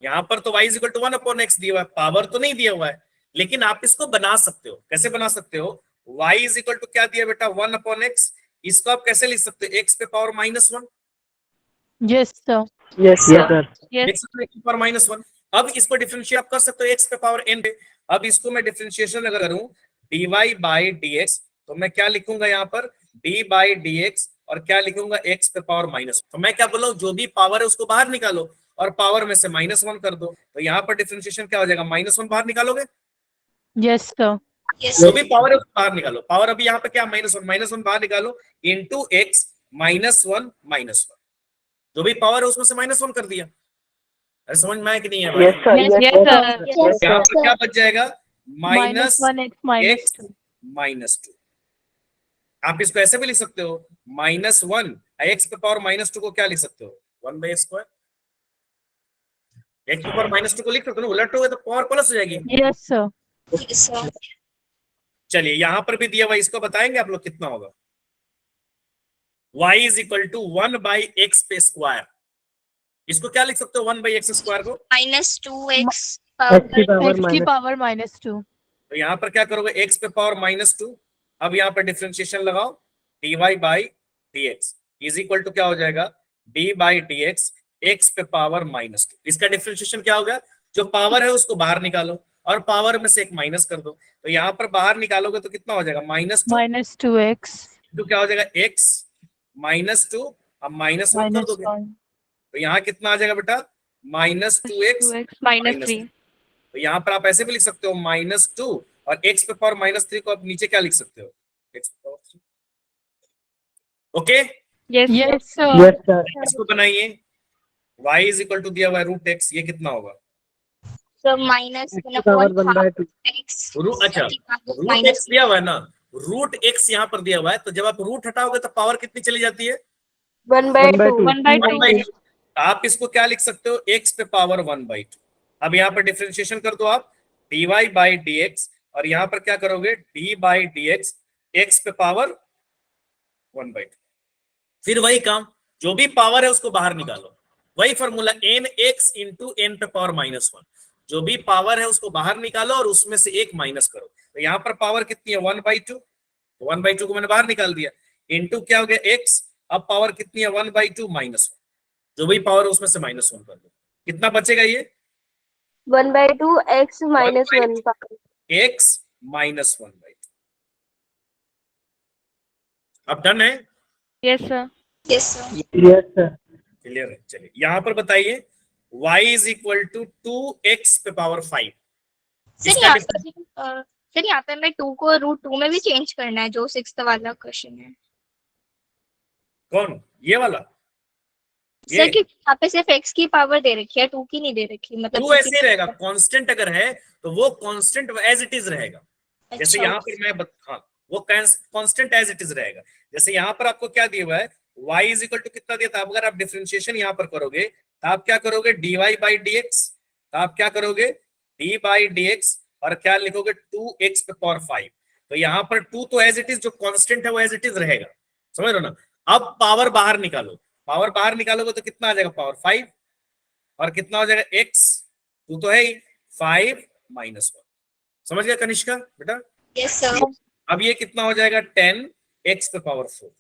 यहाँ पर तो y is equal to 1/x दिया हुआ है, पावर तो नहीं दिया हुआ है, लेकिन आप इसको बना सकते हो। कैसे बना सकते हो, y इज इक्वल टू क्या दिया बेटा, 1/x। इसको आप कैसे लिख सकते हो, x पे power -1, Yes, sir. Yes, sir. Yes. x पे पावर -1। अब इसको डिफरेंशिएट आप कर सकते हो x पे पावर n पे। अब इसको मैं डिफरेंशिएशन अगर करूं dy बाई dx, तो मैं क्या लिखूंगा यहाँ पर, d बाई dx और क्या लिखूंगा, x पे पावर -1। तो मैं क्या बोला हूं, जो भी पावर है उसको बाहर निकालो और पावर में से -1 कर दो। तो यहाँ पर डिफरेंशिएशन क्या हो जाएगा, -1 बाहर निकालोगे, Yes, sir. Yes. जो भी पावर है उसको बाहर निकालो। पावर अभी यहाँ पे क्या, -1 बाहर निकालो, इंटू x -1 जो भी पावर है उसमें से -1 कर दिया। अरे समझ में आया कि नहीं है भाई? Yes, sir. Yes, Yes, yes, sir. sir. Yes, यहाँ sir. पर क्या बच जाएगा, Minus 1x minus x 2. -2। आप इसको ऐसे भी लिख सकते हो, -1 x पे पावर -2 को क्या लिख सकते हो, 1/2। x पे पावर -2 को लिख सकते हो ना, उलटोगे तो पावर प्लस हो जाएगी। Yes, sir. Yes, sir. चलिए यहाँ पर भी दिया हुआ, इसको बताएंगे आप लोग कितना होगा, y is equal to 1/x पे स्क्वायर। इसको क्या लिख सकते हो, 1/x स्क्वायर को, Minus 2x X की power. power X की minus. power -2. तो यहाँ पर क्या करोगे, x पे पावर -2। अब यहाँ पर डिफरेंशिएशन लगाओ, dy by dx is equal to क्या हो जाएगा, d बाई dx x पे पावर -2। इसका डिफरेंशिएशन क्या होगा, जो पावर है उसको बाहर निकालो और पावर में से एक माइनस कर दो। तो यहाँ पर बाहर निकालोगे तो कितना हो जाएगा, Minus 2x तो क्या हो जाएगा, x -2, अब -1 कर minus दोगे 1. तो यहाँ कितना आ जाएगा बेटा, -2x 2x minus 3. तो यहाँ पर आप ऐसे भी लिख सकते हो, -2 और x पे पावर -3 को आप नीचे क्या लिख सकते हो, x पे power 3। Okay, Yes, yes, sir. Yes, sir. इसको बनाइए, y इज इक्वल टू दिया हुआ है √x, ये कितना होगा, So minus X 1 की power upon 1 by 2. x. अच्छा, Minus √x दिया हुआ है ना, √x यहाँ पर दिया हुआ है, तो जब आप रूट हटाओगे तो पावर कितनी चली जाती है, 1 by 1 by 2. 2. 1 by 2. 1/2। आप इसको क्या लिख सकते हो, x पे पावर 1/2। अब यहाँ पर डिफरेंशिएशन कर दो आप, dy बाई dx और यहाँ पर क्या करोगे, d बाई dx x पे पावर 1/2। फिर वही काम, जो भी पावर है उसको बाहर निकालो, वही फॉर्मूला, nx इंटू n पे पावर -1। जो भी पावर है उसको बाहर निकालो और उसमें से एक माइनस करो। तो यहाँ पर पावर कितनी है, 1/2, तो 1/2 को मैंने बाहर निकाल दिया, इंटू क्या हो गया x, अब पावर कितनी है, 1/2 -1, जो भी पावर है उसमें से -1 कर दो, कितना बचेगा ये, 1 by 2 x minus 1 power. x -1/2। अब डन है, Yes, sir. Yes, sir. Yes, sir. Clear है। चलिए यहाँ पर बताइए, y is equal to 2x पे पावर 5। सर यहाँ पे मैं 2 को √2 में भी चेंज करना है, जो 6th वाला क्वेश्चन है। कौन, ये वाला, सर कि यहाँ पे सिर्फ x की पावर दे रखी है, 2 की नहीं दे रखी, मतलब 2 ऐसे ही रहेगा, कांस्टेंट अगर है तो वो कांस्टेंट एज इट इज रहेगा। जैसे अच्छा। यहाँ पर मैं हाँ, वो कांस्टेंट एज इट इज रहेगा। जैसे यहाँ पर आपको क्या दिया हुआ है, y इज इक्वल टू कितना दिया था, अगर आप डिफरेंशिएशन यहाँ पर करोगे तो आप क्या करोगे, dy बाई dx, तो आप क्या करोगे, d बाई dx और क्या लिखोगे, 2x पे पावर 5। तो यहाँ पर 2 तो एज इट इज, जो कांस्टेंट है वो एज इट इज रहेगा, समझ लो ना। अब पावर बाहर निकालो, पावर बाहर निकालोगे तो कितना आ जाएगा, पावर 5, और कितना हो जाएगा x, 2 तो है ही, 5 - 1। समझ गया कनिष्का बेटा? Yes sir. अब ये कितना हो जाएगा, 10 x पे पावर 4।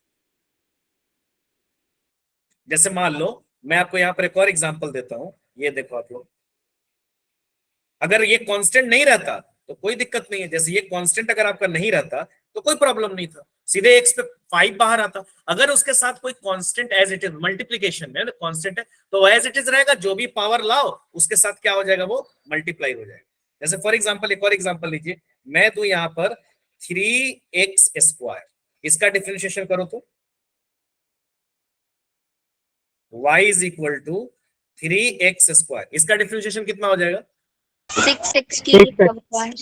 जैसे मान लो मैं आपको यहाँ पर एक और एग्जांपल देता हूं, ये देखो आप लोग, अगर ये कांस्टेंट नहीं रहता तो कोई दिक्कत नहीं है। जैसे ये कांस्टेंट अगर आपका नहीं रहता तो कोई प्रॉब्लम नहीं था, सीधे x पे 5 बाहर आता। अगर उसके साथ कोई constant as it is, multiplication में कांस्टेंट है तो एज इट इज रहेगा, जो भी पावर लाओ उसके साथ क्या हो जाएगा, वो मल्टीप्लाई हो जाएगा। जैसे फॉर एग्जांपल एक और एग्जांपल लीजिए, मैं दूं यहाँ पर 3x², इसका डिफरेंशिएशन करो तो y = 3x², इसका डिफरेंशिएशन कितना हो जाएगा, 6x,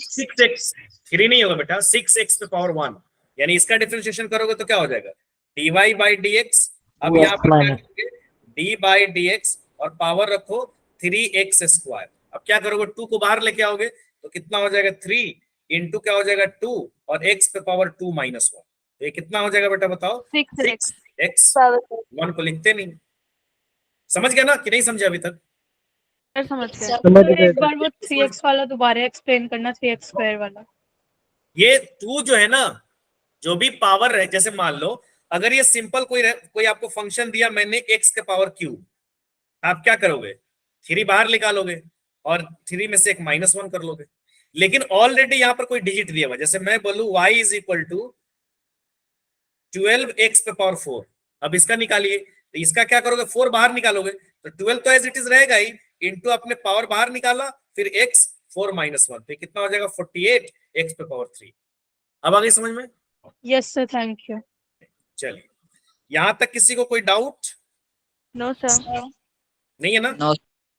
6x, 3 नहीं होगा बेटा, 6x पे पावर 1, यानी इसका डिफरेंशिएशन करोगे तो क्या हो जाएगा, dy/dx। अब यहाँ पर क्या करोगे, d/dx और पावर रखो 3x²। अब क्या करोगे, 2 को बाहर लेके आओगे तो कितना हो जाएगा, 3 इंटू क्या हो जाएगा 2 और x पे पावर 2 - 1। तो ये कितना हो जाएगा बेटा बताओ, 6x। 1 को लिखते नहीं। समझ गया ना कि नहीं समझे अभी तक? समझ गया। समझ तो गए एक बार वो 3x वाला दोबारा एक्सप्लेन करना, 3x² वाला। ये 2 जो है ना, जो भी पावर है, जैसे मान लो अगर ये सिंपल कोई आपको फंक्शन दिया मैंने, x के पावर क्यूब, आप क्या करोगे, 3 बाहर निकालोगे और 3 में से एक -1 कर लोगे। लेकिन ऑलरेडी यहाँ पर कोई डिजिट दिया हुआ, जैसे मैं बोलूं y = 12x पे पावर 4। अब इसका निकालिए, तो इसका क्या करोगे, 4 बाहर निकालोगे तो 12 तो एज इट इज रहेगा ही, इंटू अपने पावर बाहर निकाला, फिर x 4 - 1, तो कितना हो जाएगा, 48x पे पावर 3। अब आ गई समझ में? Yes sir, thank you. चलिए, यहां तक किसी को कोई डाउट नो सर। नहीं है ना? No.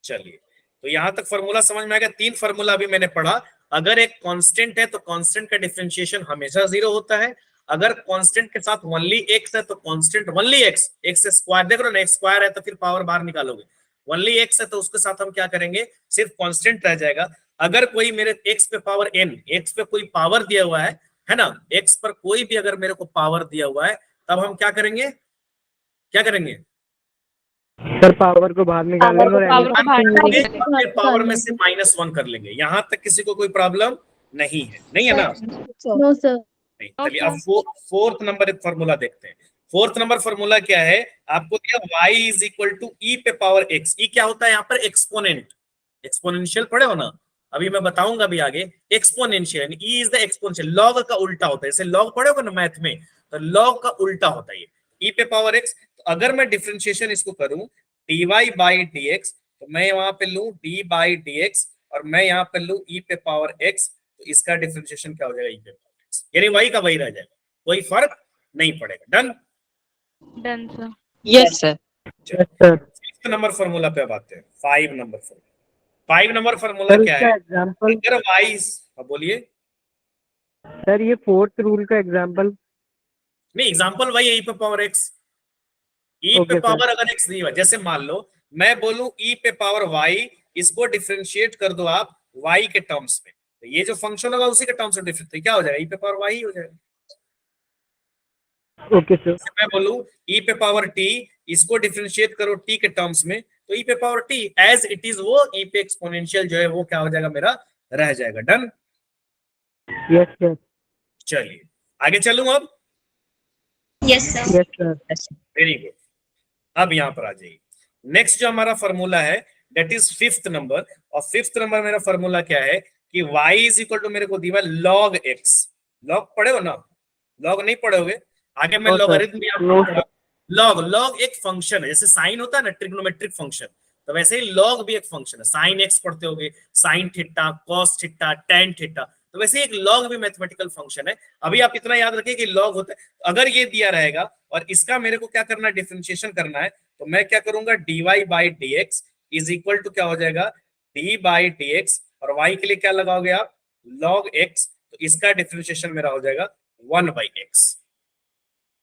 चलिए, तो यहां तक फॉर्मूला समझ में आ गया। 3 फॉर्मूला अभी मैंने पढ़ा। अगर एक कांस्टेंट है तो कांस्टेंट का डिफरेंशिएशन हमेशा 0 होता है। अगर कांस्टेंट के साथ ओनली x है तो कांस्टेंट ओनली x², देख रहे हो ना, x² है तो फिर पावर बाहर निकालोगे, ओनली x है तो उसके साथ हम क्या करेंगे, सिर्फ कांस्टेंट रह जाएगा। अगर कोई मेरे x पे पावर n, x पे कोई पावर दिया हुआ है ना, x पर कोई भी अगर मेरे को पावर दिया हुआ है, तब हम क्या करेंगे, क्या करेंगे सर, पावर को बाहर निकालेंगे और पावर में से -1 कर लेंगे। यहां तक किसी को कोई प्रॉब्लम नहीं है, नहीं है ना? No sir. नहीं। चलिए अब 4th नंबर एक फॉर्मूला देखते हैं। 4th नंबर फॉर्मूला क्या है, आपको दिया y = e पे पावर x। e क्या होता है यहाँ पर, एक्सपोनेंट, एक्सपोनेंशियल पढ़े हो ना, अभी मैं बताऊंगा भी आगे। Exponential e is the exponential, log का उल्टा होता है। जैसे लॉग पढ़े हो ना मैथ में, तो लॉग का उल्टा होता है ये, e पे पावर x। तो अगर मैं डिफरेंशिएशन इसको करूं dy/dx, तो मैं वहां पे लूं d/dx और मैं यहाँ पे लूं e पे पावर x, तो इसका डिफरेंशिएशन क्या हो जाएगा, e पे पावर x, यानी वही का वही रह जाएगा, कोई फर्क नहीं पड़ेगा। Done? Done sir. Yes, sir. Sir. 6th number formula पे अब आते हैं। 5 नंबर फॉर्मूला। 5 नंबर फॉर्मूला क्या है, एग्जाम्पल अगर y, बोलिए। सर, ये 4th रूल का एग्जाम्पल। नहीं, एग्जांपल वही है, e पे पावर x। e Okay, पे sir. पावर अगर x नहीं हुआ, जैसे मान लो मैं बोलूं e पे पावर y, इसको डिफरेंशिएट कर दो आप y के टर्म्स में, तो ये जो फंक्शन होगा उसी के टर्म्स में डिफरेंट, तो क्या हो जाएगा, e पे पावर y ही हो जाएगा। Okay sir. मैं बोलूं e पे पावर t, इसको डिफरेंशिएट करो t के टर्म्स में, तो e पे power t as it is, वो e पे एक्सपोनेंशियल जो है वो क्या हो जाएगा, मेरा रह जाएगा। डन? Yes sir. चलिए आगे चलूं अब। Yes sir. Yes sir. Very good. अब यहां पर आ जाइए, नेक्स्ट जो हमारा फॉर्मूला है दैट इज 5th नंबर। और 5th नंबर मेरा फॉर्मूला क्या है कि y = मेरे को दिया log x। लॉग पढ़े हो ना, लॉग नहीं पढ़े होगे, आगे मैं लॉगरिथम भी आपको पढ़ा। लॉग एक फंक्शन है, जैसे साइन होता है ना, ट्रिग्नोमेट्रिक फंक्शन, तो वैसे ही लॉग भी एक फंक्शन है। साइन x पढ़ते होगे, sine theta, cos theta, tan theta, तो वैसे एक लॉग भी मैथमेटिकल फंक्शन है। अभी आप इतना याद रखिए कि लॉग होता है, अगर ये दिया रहेगा और इसका मेरे को क्या करना है, डिफरेंशिएशन करना है, तो मैं क्या करूंगा, dy/dx इज इक्वल टू क्या हो जाएगा, d/dx, और y के लिए क्या लगाओगे आप, log x, तो इसका डिफरेंशिएशन मेरा हो जाएगा 1/x।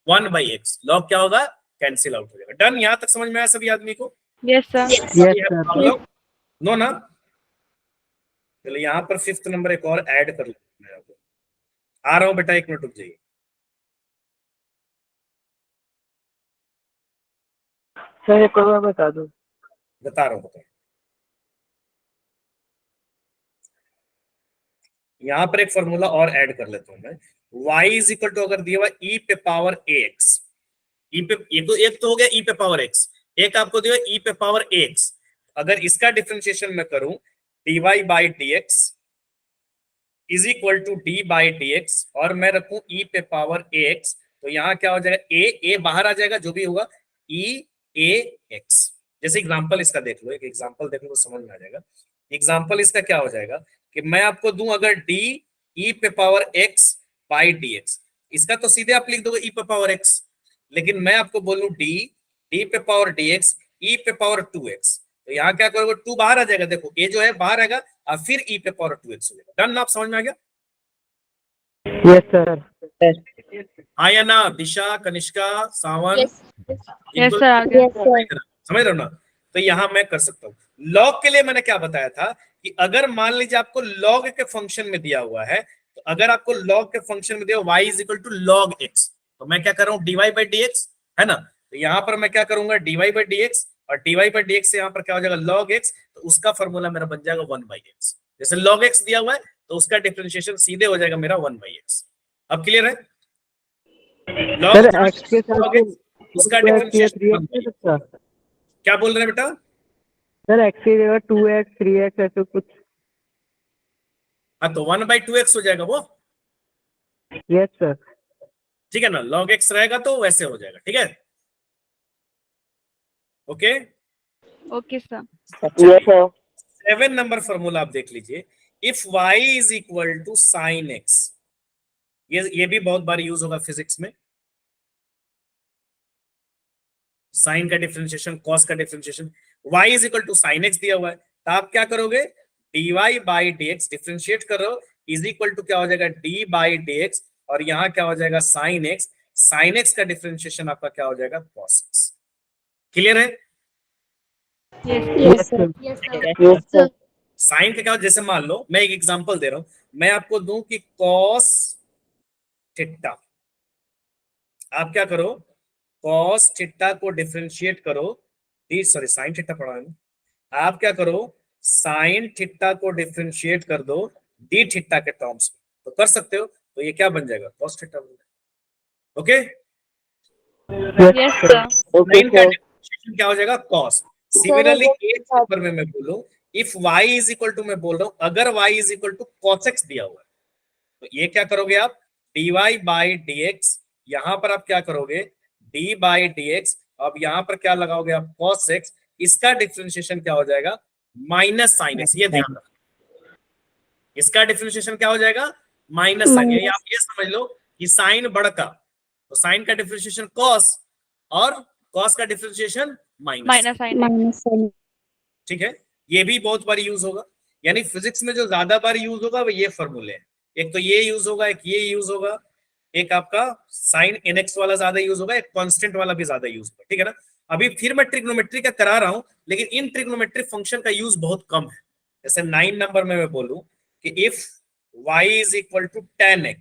1/x लॉग क्या होगा, कैंसिल आउट हो जाएगा। डन? यहां तक समझ में आया सभी आदमी को? Yes sir. Yes sir. No ना? चलिए यहाँ पर 5th नंबर एक और ऐड कर लेते हैं। आ रहा हूं बेटा, 1 मिनट रुक जाइए। सर एक और बता दो। बता रहा हूं। यहां पर एक फॉर्मूला और ऐड कर लेता हूं मैं। y इज इक्वल टू, अगर दिया हुआ e पे पावर ax, ई पे, ये तो एक तो हो गया e पे पावर x, एक आपको दिया e पे पावर ax। अगर इसका डिफरेंशिएशन मैं करूं, dy by dx is equal to d by dx, और मैं रखूं e पे पावर ax, तो यहां क्या हो जाएगा, a बाहर आ जाएगा, जो भी होगा e a x। जैसे एग्जांपल इसका देख लो, एक एग्जांपल देख लो तो समझ में आ जाएगा। एग्जांपल इसका क्या हो जाएगा कि मैं आपको दूं अगर d e पे पावर x बाई dx, इसका तो सीधे आप लिख दोगे e पे पावर x, लेकिन मैं आपको बोलूं d पे पावर dx e पे पावर 2x, तो यहाँ क्या करोगे, 2 बाहर आ जाएगा, देखो a जो है बाहर आएगा और फिर e पे पावर 2x हो जाएगा। डन ना, आप समझ में आ गया? Yes sir. हाँ या ना? दिशा, कनिष्का, सावन, यस यस सर, आ गया। समझ रहे हो ना? तो यहां मैं कर सकता हूँ। लॉग के लिए मैंने क्या बताया था कि अगर मान लीजिए आपको लॉग के फंक्शन में दिया हुआ है, तो अगर आपको लॉग के फंक्शन में दिया y is equal to log x, तो मैं क्या कर रहा हूँ, dy बाई dx, है ना? तो यहाँ पर मैं क्या करूंगा, dy बाई dx, और dy बाई dx से यहाँ पर क्या हो जाएगा, log x, तो उसका फॉर्मूला मेरा बन जाएगा 1/x। जैसे log x दिया हुआ है तो उसका डिफरेंशिएशन सीधे हो जाएगा मेरा 1/x। अब क्लियर है? सर log x के साथ log x, उसका डिफरेंशिएशन क्या बोल रहे हैं बेटा? सर x की जगह 2x 3x ऐसे कुछ। हाँ, तो 1/2x हो जाएगा वो। Yes sir. ठीक है ना, log x रहेगा तो वैसे हो जाएगा। ठीक है, okay okay sir. Yes sir. 7 number formula आप देख लीजिए, if y is equal to sine x, ये भी बहुत बार यूज होगा फिजिक्स में। साइन का डिफरेंशिएशन, कॉस का differentiation, y is equal to sine x दिया हुआ है, तो आप क्या करोगे, dy बाई dx डिफरेंशिएट करो, इज इक्वल टू क्या हो जाएगा, d बाई dx, और यहां क्या हो जाएगा, साइन x, साइन x का डिफरेंशिएशन आपका क्या हो जाएगा, cos x। क्लियर है? Yes sir. Yes sir. Sine का क्या हो, जैसे मान लो मैं एक एग्जांपल दे रहा हूं, मैं आपको दूं कि cos थीटा, आप क्या करो, cos थीटा को डिफरेंशिएट करो, सॉरी साइन थीटा पढ़ा है, आप क्या करो, साइन थीटा को डिफरेंशिएट कर दो डी थीटा के टर्म्स में, तो कर सकते हो, तो ये क्या बन जाएगा, cos थीटा बन जाएगा। Okay, yes sir. साइन का डिफरेंशिएशन क्या हो जाएगा, cos। सिमिलरली अगर एक नंबर में मैं बोलूं, if y is equal to, मैं बोल रहा हूं अगर y is equal to cos x दिया हुआ है, तो ये क्या करोगे आप, dy बाई dx, यहां पर आप क्या करोगे, d बाई dx, अब यहां पर क्या लगाओगे आप, cos x, इसका डिफरेंशिएशन क्या हो जाएगा, माइनस साइन x। ये ध्यान रखो, इसका डिफरेंशिएशन क्या हो जाएगा, माइनस साइन। ये आप ये समझ लो कि साइन बढ़ का, तो साइन का डिफरेंशिएशन cos, और cos का डिफरेंशिएशन माइनस। Minus sine. ठीक है, ये भी बहुत बार यूज होगा, यानी फिजिक्स में जो ज्यादा बार यूज होगा वो ये फॉर्मूले हैं। एक तो ये यूज होगा, एक ये यूज होगा, एक आपका साइन nx वाला ज्यादा यूज होगा, एक कांस्टेंट वाला भी ज्यादा यूज होगा। ठीक है ना? अभी फिर मैं ट्रिग्नोमेट्री का करा रहा हूं, लेकिन इन ट्रिग्नोमेट्री फंक्शन का यूज बहुत कम है। जैसे 9 नंबर में मैं बोलूं कि if y is equal to tan x,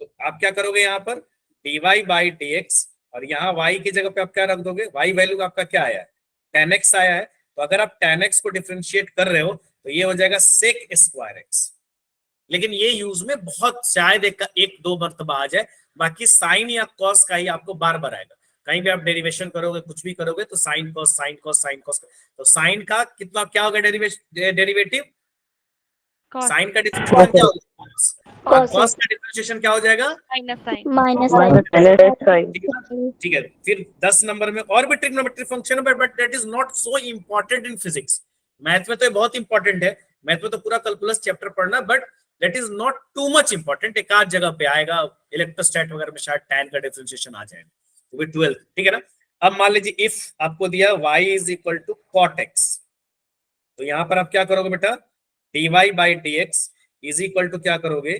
तो आप क्या करोगे, यहाँ पर dy बाई dx, और यहाँ y की जगह पे आप क्या रख दोगे, y वैल्यू आपका क्या आया है, tan x आया है, तो अगर आप tan x को डिफरेंशिएट कर रहे हो तो ये हो जाएगा sec स्क्वायर x। लेकिन ये यूज में बहुत शायद एक दो मरतबा आ जाए, बाकी साइन या कॉस का ही आपको बार बार आएगा। कहीं भी आप डेरिवेशन करोगे, कुछ भी करोगे, तो sine cos sine cos sine cos, तो साइन का कितना क्या होगा डेरिवेटिव, साइन का डिफरेंशिएशन क्या होगा, कॉस का डिफरेंशिएशन क्या हो जाएगा, माइनस साइन। Minus sine. ठीक है। फिर 10 नंबर में और भी ट्रिग्नोमेट्री फंक्शन है, but that is not so important in physics. Math में तो ये बहुत इंपॉर्टेंट है, मैथ में तो पूरा कैलकुलस चैप्टर पढ़ना, but that is not too much important. एक आध जगह पे आएगा, इलेक्ट्रोस्टैट वगैरह में शायद tan का डिफरेंशिएशन आ जाएगा, तो भी 12। ठीक है ना? अब मान लीजिए इफ आपको दिया y is equal to cot x, तो यहां पर आप क्या करोगे बेटा, dy by dx is equal to क्या करोगे,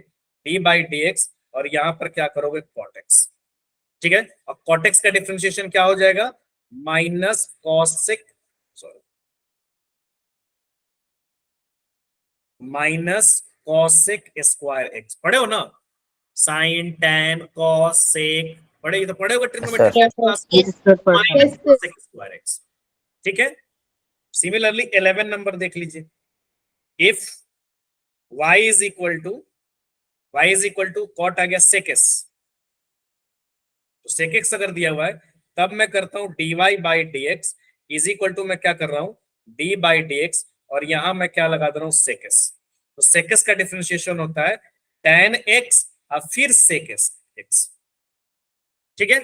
d बाई dx, और यहां पर क्या करोगे, cot x। ठीक है, अब cot x का डिफरेंशिएशन क्या हो जाएगा, minus cosec, sorry minus cosec square x। पढ़े हो ना? साइन, टैन, कॉस, सेक, पढ़े तो पढ़े होगा Yes, trigonometry sir. Minus Yes, sec square X. ठीक है। सिमिलरली 11 नंबर देख लीजिए, if y is equal to cot आ गया सेक एस, तो सेक एक्स अगर दिया हुआ है तब मैं करता हूं dy by D x is equal to, मैं क्या कर रहा हूं d बाई डी एक्स, और यहां मैं क्या लगा दे रहा हूं सेक एस। तो सेक एस का डिफरेंशिएशन होता है tan x और फिर सेक एक्स। ठीक है,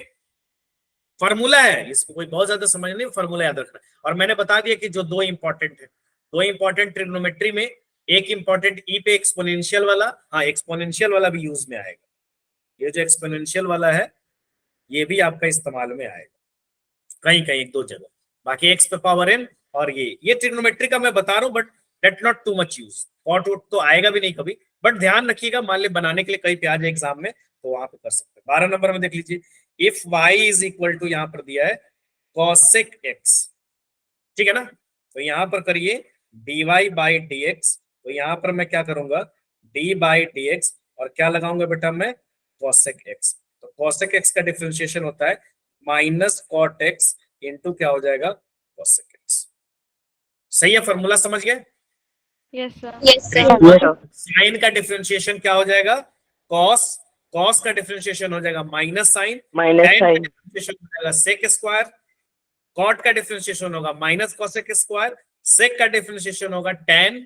फॉर्मूला है, इसको कोई बहुत ज्यादा समझ नहीं, फॉर्मूला याद रखना। और मैंने बता दिया कि जो दो इंपॉर्टेंट है, दो इंपॉर्टेंट ट्रिग्नोमेट्री में, एक इंपॉर्टेंट ई पे एक्सपोनेंशियल वाला, हाँ एक्सपोनेंशियल वाला भी यूज में आएगा, ये जो एक्सपोनेंशियल वाला है ये भी आपका इस्तेमाल में आएगा कहीं कहीं एक दो जगह। बाकी एक्स पे पावर एन और ये ट्रिग्नोमेट्री का मैं बता रहा हूँ, but that not too much use, cot वोट तो आएगा भी नहीं कभी, बट ध्यान रखिएगा, मान ली बनाने के लिए कहीं पे आ जाए एग्जाम में तो वहां पे कर सकते हैं। 12 नंबर में देख लीजिए, if y is equal to, यहां पर दिया है cosec x, ठीक है ना, तो यहां पर करिए dy बाई डी एक्स, तो यहां पर मैं क्या करूंगा d बाई डी एक्स, और क्या लगाऊंगा बेटा मैं cosec x। तो cosec x का डिफरेंशिएशन होता है माइनस कॉट एक्स इंटू क्या हो जाएगा cosec x। सही है, फॉर्मूला समझ गए। Yes, sir. Yes, sir. Sine का डिफरेंशिएशन क्या हो जाएगा कॉस, कॉस का डिफरेंशिएशन हो जाएगा माइनस साइन, माइनस tan का साइन, डिफरेंशिएशन हो जाएगा सेक स्क्वायर, कॉट का डिफरेंशिएशन होगा माइनस कोसेक स्क्वायर, सेक का डिफरेंशिएशन होगा tan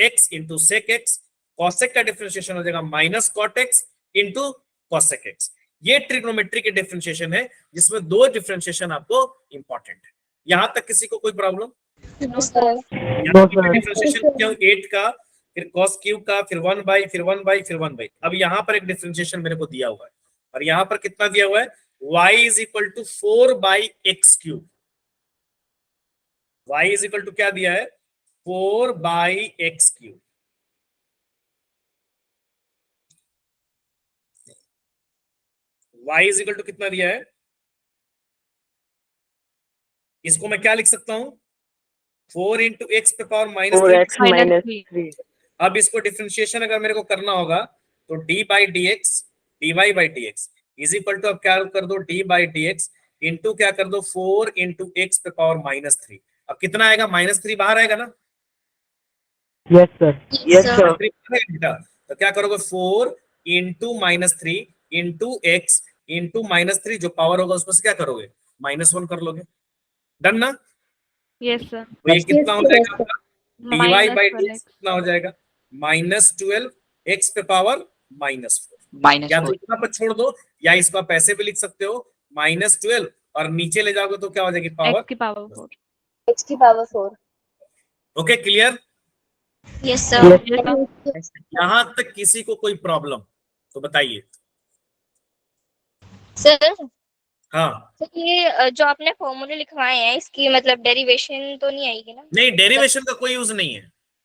x into sec x, cosec का डिफरेंशिएशन हो जाएगा minus cot x into cosec x. ये ट्रिग्नोमेट्री के डिफरेंशिएशन है जिसमें दो डिफरेंशिएशन आपको इंपॉर्टेंट है। यहां तक किसी को कोई प्रॉब्लम? No, sir. डिफरेंशिएशन क्यों 8 का, फिर cos क्यूब का, फिर 1 बाई, फिर 1 बाई, फिर 1 बाई। अब यहां पर एक डिफरेंशिएशन मेरे को दिया हुआ है, और यहां पर कितना दिया हुआ है y is equal to 4 by x cube. y is equal to क्या दिया है 4 by x cube. y is equal to कितना दिया है, इसको मैं क्या लिख सकता हूं 4 इंटू एक्स पे power minus 4x Minus minus 3. 3। अब इसको डिफरेंशिएशन अगर मेरे को करना होगा तो d by D x, d y by D x is equal to, अब क्या कर दो d by D x into क्या कर दो 4 इंटू एक्स पे पावर माइनस 3। अब कितना आएगा -3 बाहर आएगा ना, यस सर, यस सर। बेटा, तो क्या करोगे 4 इंटू -3 इंटू एक्स इंटू -3, जो पावर होगा उसमें से क्या करोगे -1 कर लोगे। डन ना। Yes, sir. तो ये कितना हो जाएगा आपका dy Minus by 1 D x x. कितना हो जाएगा -12 एक्स पे पावर -4। या तो इतना पर छोड़ दो, या इसको आप ऐसे भी लिख सकते हो -12, और नीचे ले जाओगे तो क्या हो जाएगी पावर X की power 4. X की power 4। Okay clear. Yes, Yes, sir. यहां तक किसी को कोई प्रॉब्लम तो बताइए। सर हाँ तो ये जो आपने फॉर्मूले लिखवाए हैं इसकी मतलब डेरिवेशन तो नहीं आएगी ना? नहीं, डेरिवेशन का कोई यूज नहीं है।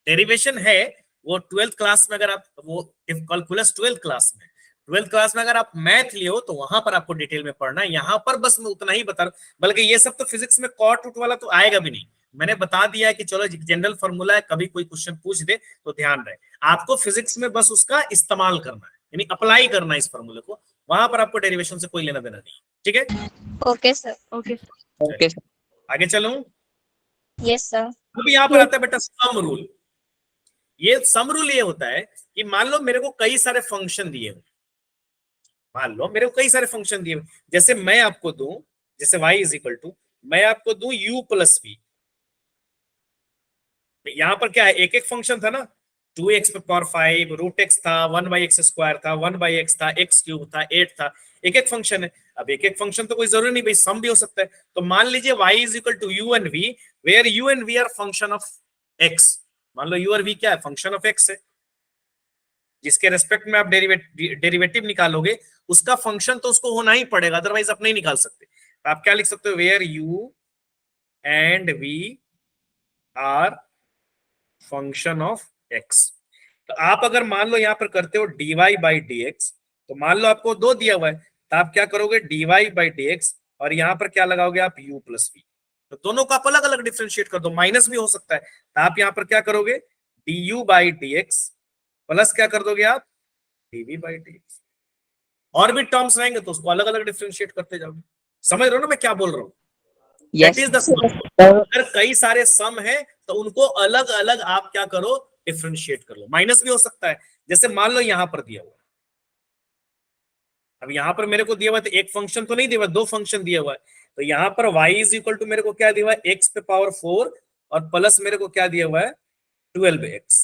डेरिवेशन है वो 12th क्लास में, अगर आप वो कैलकुलस 12th क्लास में अगर आप मैथ लियो तो वहां पर आपको डिटेल में पढ़ना है। यहाँ पर बस मैं उतना ही बता रहा हूं, बल्कि ये सब तो फिजिक्स में कॉट रूट वाला तो आएगा भी नहीं। मैंने बता दिया है कि चलो जनरल फॉर्मूला है, कभी कोई क्वेश्चन पूछ दे तो ध्यान रहे, आपको फिजिक्स में बस उसका इस्तेमाल करना है, यानी अप्लाई करना है इस फॉर्मूले को, वहां पर आपको डेरिवेशन से कोई लेना देना नहीं। ठीक है, ओके सर। Okay, sir. आगे चलूं। Yes sir. अब यहाँ पर आता है बेटा सम रूल। ये सम रूल ये होता है कि मान लो मेरे को कई सारे फंक्शन दिए हुए, मान लो मेरे को कई सारे फंक्शन दिए हुए, जैसे मैं आपको दूं, जैसे y इज इक्वल टू मैं आपको दूं u प्लस v। यहां पर क्या है, एक एक फंक्शन था ना, 2x पे पावर 5, रूट x था, 1 बाई एक्स स्क्वायर था, 1 बाई एक्स था, x क्यूब था, 8 था, एक एक फंक्शन है। अब एक एक फंक्शन तो कोई जरूरी नहीं भाई, सम भी हो सकता है। तो मान लीजिए y is equal to u and v, where u and v are function of x। मान लो u और v क्या है, फंक्शन ऑफ x है, जिसके रेस्पेक्ट में आप डेरिवेटिव निकालोगे उसका फंक्शन तो उसको होना ही पड़ेगा, अदरवाइज आप नहीं निकाल सकते। तो आप क्या लिख सकते हो, where u and v are function of x। तो आप अगर मान लो यहां पर करते हो dy बाई डी एक्स, तो मान लो आपको 2 दिया हुआ है, तो आप क्या करोगे dy बाई डी एक्स, और यहां पर क्या लगाओगे आप u प्लस v। तो दोनों को आप अलग अलग डिफ्रेंशिएट कर दो, माइनस भी हो सकता है, तो आप यहां पर क्या करोगे du by D x plus क्या कर दोगे आप डीवी बाई डीएक्स। और भी टर्म्स रहेंगे तो उसको अलग अलग डिफरेंशिएट करते जाओगे। समझ रहे हो ना मैं क्या बोल रहा हूँ? दैट इज द सम। अगर कई सारे सम है तो उनको अलग अलग आप क्या करो, डिफरेंशिएट कर लो। माइनस भी हो सकता है, जैसे मान लो यहां पर दिया हुआ, अब यहां पर मेरे को दिया हुआ है तो एक फंक्शन तो नहीं दिया हुआ, दो फंक्शन दिया हुआ है। तो यहां पर y इज इक्वल टू मेरे को क्या दिया हुआ है, x पे पावर 4 और प्लस मेरे को क्या दिया हुआ है 12x।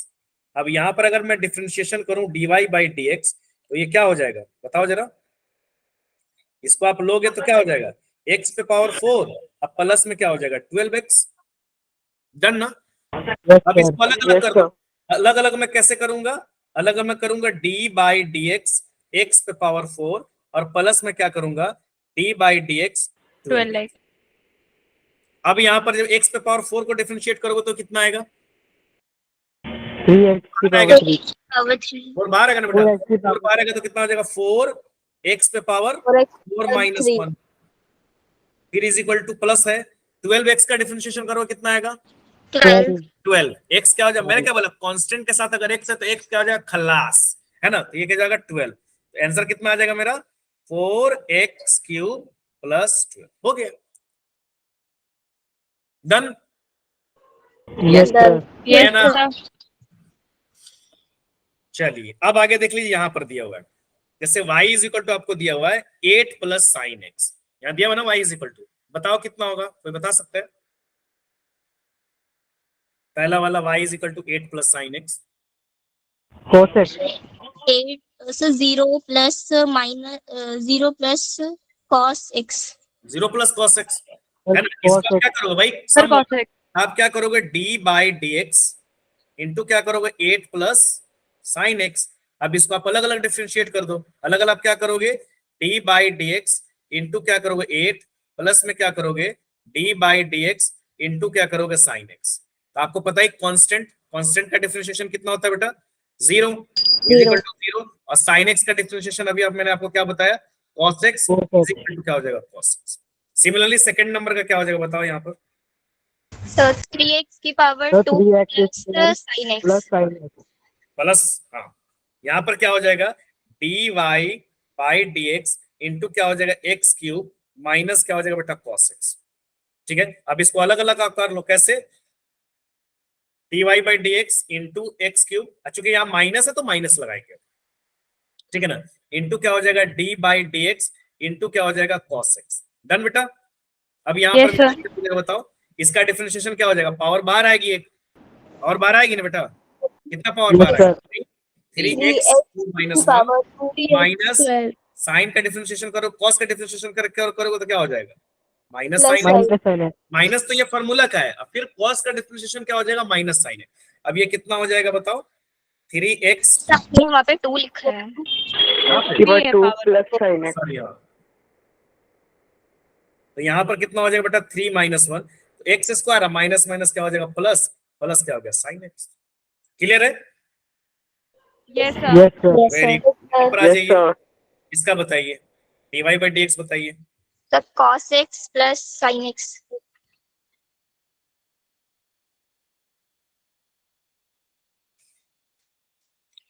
अब यहां पर अगर मैं डिफरेंशिएशन करूं dy बाई dx तो ये क्या हो जाएगा बताओ जरा। इसको आप लोगे तो क्या हो जाएगा, x पे पावर 4 अब प्लस में क्या हो जाएगा 12x। डन ना। अब इसको अलग अलग कर दो। अलग अलग मैं कैसे करूंगा, अलग अलग मैं करूंगा d by D x x पे पावर 4 और प्लस में क्या करूंगा d by D x 12x। अब यहाँ पर जब x पे पावर 4 को डिफरेंशिएट करोगे तो कितना आएगा, 3x की पावर 3। पावर 3। 4 बाहर आएगा ना बेटा, 4x की 4 बाहर आएगा तो कितना हो जाएगा 4x पे पावर 4 माइनस 1 फिर इज इक्वल टू प्लस है 12x का डिफरेंशिएशन करो कितना आएगा 12। x क्या हो जाएगा, मैंने क्या बोला कांस्टेंट के साथ अगर x है तो x क्या हो जाएगा खल्लास, है ना। तो ये क्या जाएगा 12। तो आंसर कितना आ जाएगा मेरा 4x क्यूब प्लस 12 हो गया। डन। Yes sir. Yes, ना? sir. चलिए अब आगे देख लीजिए, यहां पर दिया हुआ है जैसे y इज इक्वल टू आपको दिया हुआ है 8 प्लस साइन एक्स। यहां दिया हुआ ना y इज इक्वल टू, बताओ कितना होगा, कोई बता सकता है। पहला वाला y is equal to 8 plus sine x. cos x 8 so 0 plus minus 0 plus cos x। 0 plus cos x है ना। cos इसका क्या x करोगे भाई, Sir, सम cos x. आप क्या करोगे d by D x into क्या करोगे 8 प्लस साइन एक्स। अब इसको आप अलग अलग डिफरेंशिएट कर दो, अलग अलग आप क्या करोगे d by D x into क्या करोगे 8 प्लस में क्या करोगे d by D x into क्या करोगे साइन एक्स। तो आपको पता है कांस्टेंट, कांस्टेंट का डिफरेंशिएशन कितना होता है बेटा 0 इज इक्वल टू 0 और साइन एक्स का डिफरेंशिएशन अभी मैंने आपको क्या बताया cos x is equal to क्या हो जाएगा cos x। Similarly second number का क्या हो जाएगा बताओ यहाँ पर, so 3x की पावर तो 2 3x plus sin x। Plus sin x plus हाँ यहाँ पर क्या हो जाएगा dy by D x into क्या हो जाएगा एक्स क्यूब माइनस क्या हो जाएगा बेटा cos x। ठीक है, अब इसको अलग अलग आप कर लो कैसे, dy by D x into x cube, चूंकि यहाँ माइनस है तो माइनस लगाएंगे, ठीक है ना, इंटू क्या हो जाएगा d by D x into क्या हो जाएगा cos x। डन बेटा। अब यहाँ Yes, पर बताओ इसका डिफरेंशिएशन क्या हो जाएगा, पावर बाहर आएगी एक और बाहर आएगी ना बेटा, कितना पावर बाहर आएगा 3x माइनस 1 माइनस साइन का डिफरेंशिएशन करो cos का डिफरेंशिएशन करके करोगे तो क्या हो जाएगा minus sine minus sin x minus तो ये फॉर्मूला का है, अब फिर cos का डिफरेंशिएशन क्या हो जाएगा माइनस साइन है। अब ये कितना हो जाएगा बताओ 3x वहाँ पे 2 लिखा है। की power 2 plus sin x sorry तो यहाँ पर कितना हो जाएगा बेटा 3 माइनस 1 तो एक्स स्क्वायर माइनस माइनस क्या हो जाएगा प्लस, प्लस क्या हो गया साइन एक्स। क्लियर है। Yes, sir. Yes sir very good. आ यस जाइए सर इसका बताइए dy बाई डी एक्स बताइए। so cos x plus sin x।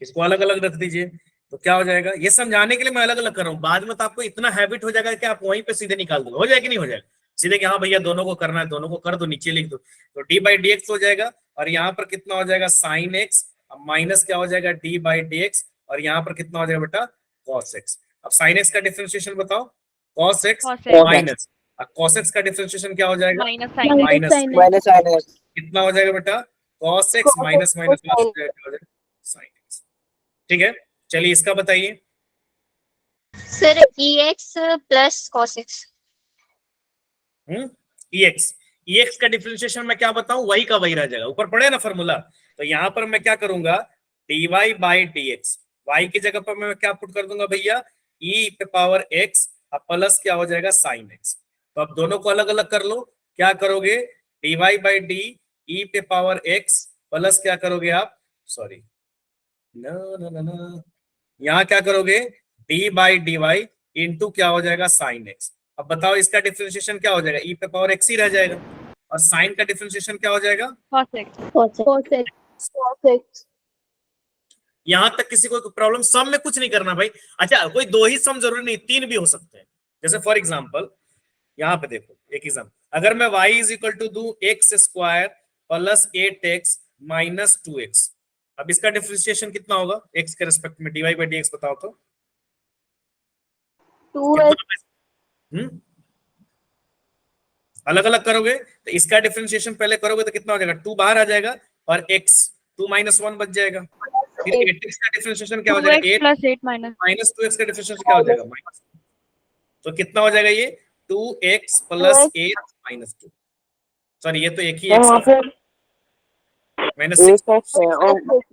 इसको अलग अलग रख दीजिए तो क्या हो जाएगा, ये समझाने के लिए मैं अलग अलग कर रहा हूँ, बाद में तो आपको इतना हैबिट हो जाएगा कि आप वहीं पे सीधे निकाल दो, हो जाएगा कि नहीं हो जाएगा सीधे कि हाँ भैया दोनों को करना है दोनों को कर दो नीचे लिख दो। तो डी बाई डी एक्स हो जाएगा और यहाँ पर कितना हो जाएगा साइन एक्स माइनस क्या हो जाएगा डी बाई डी एक्स और यहाँ पर कितना हो जाएगा बेटा कॉस एक्स। अब साइन एक्स का डिफरेंशिएशन बताओ cos x Cos x minus cos x का डिफरेंशिएशन क्या हो जाएगा minus sin x. माइनस कितना हो जाएगा बेटा cos x minus minus sin x। ठीक है, चलिए इसका बताइए। Sir ex plus cos x। ex का डिफरेंशिएशन मैं क्या बताऊं वही का वही रह जाएगा, ऊपर पड़े ना फॉर्मूला। तो यहां पर मैं क्या करूंगा dy by D x, y की जगह पर मैं क्या पुट कर दूंगा भैया e पे पावर x अब प्लस क्या हो जाएगा साइन x। तो अब दोनों को अलग अलग कर लो, क्या करोगे dy बाई डी e पे पावर x प्लस क्या करोगे आप सॉरी यहाँ क्या करोगे d by d y into क्या हो जाएगा साइन x। अब बताओ इसका डिफरेंशिएशन क्या हो जाएगा e पे पावर x ही रह जाएगा और साइन का डिफरेंशिएशन क्या हो जाएगा Cos x. cos x यहां तक किसी को प्रॉब्लम? सम में कुछ नहीं करना भाई। अच्छा, कोई दो ही सम जरूरी नहीं, तीन भी हो सकते हैं। जैसे फॉर एग्जाम्पल यहाँ पे देखो एक एग्जाम्पल, अगर मैं y इज इक्वल टू दू x square plus 8x minus 2x, अब इसका डिफरेंशिएशन कितना होगा x के रिस्पेक्ट में? dy बाई dx बताओ तो। 2x अलग अलग करोगे तो इसका डिफरेंशिएशन पहले करोगे तो कितना हो जाएगा? 2 बाहर आ जाएगा और x 2 माइनस 1 बच जाएगा। फिर 8x का डिफरेंशिएशन क्या हो जाएगा? 2x plus 8 minus minus 2x का डिफरेंशिएशन क्या हो जाएगा? माइनस। तो कितना हो जाएगा ये? 2x plus 8 minus 2। सॉरी, ये तो एक ही x है, माइनस 6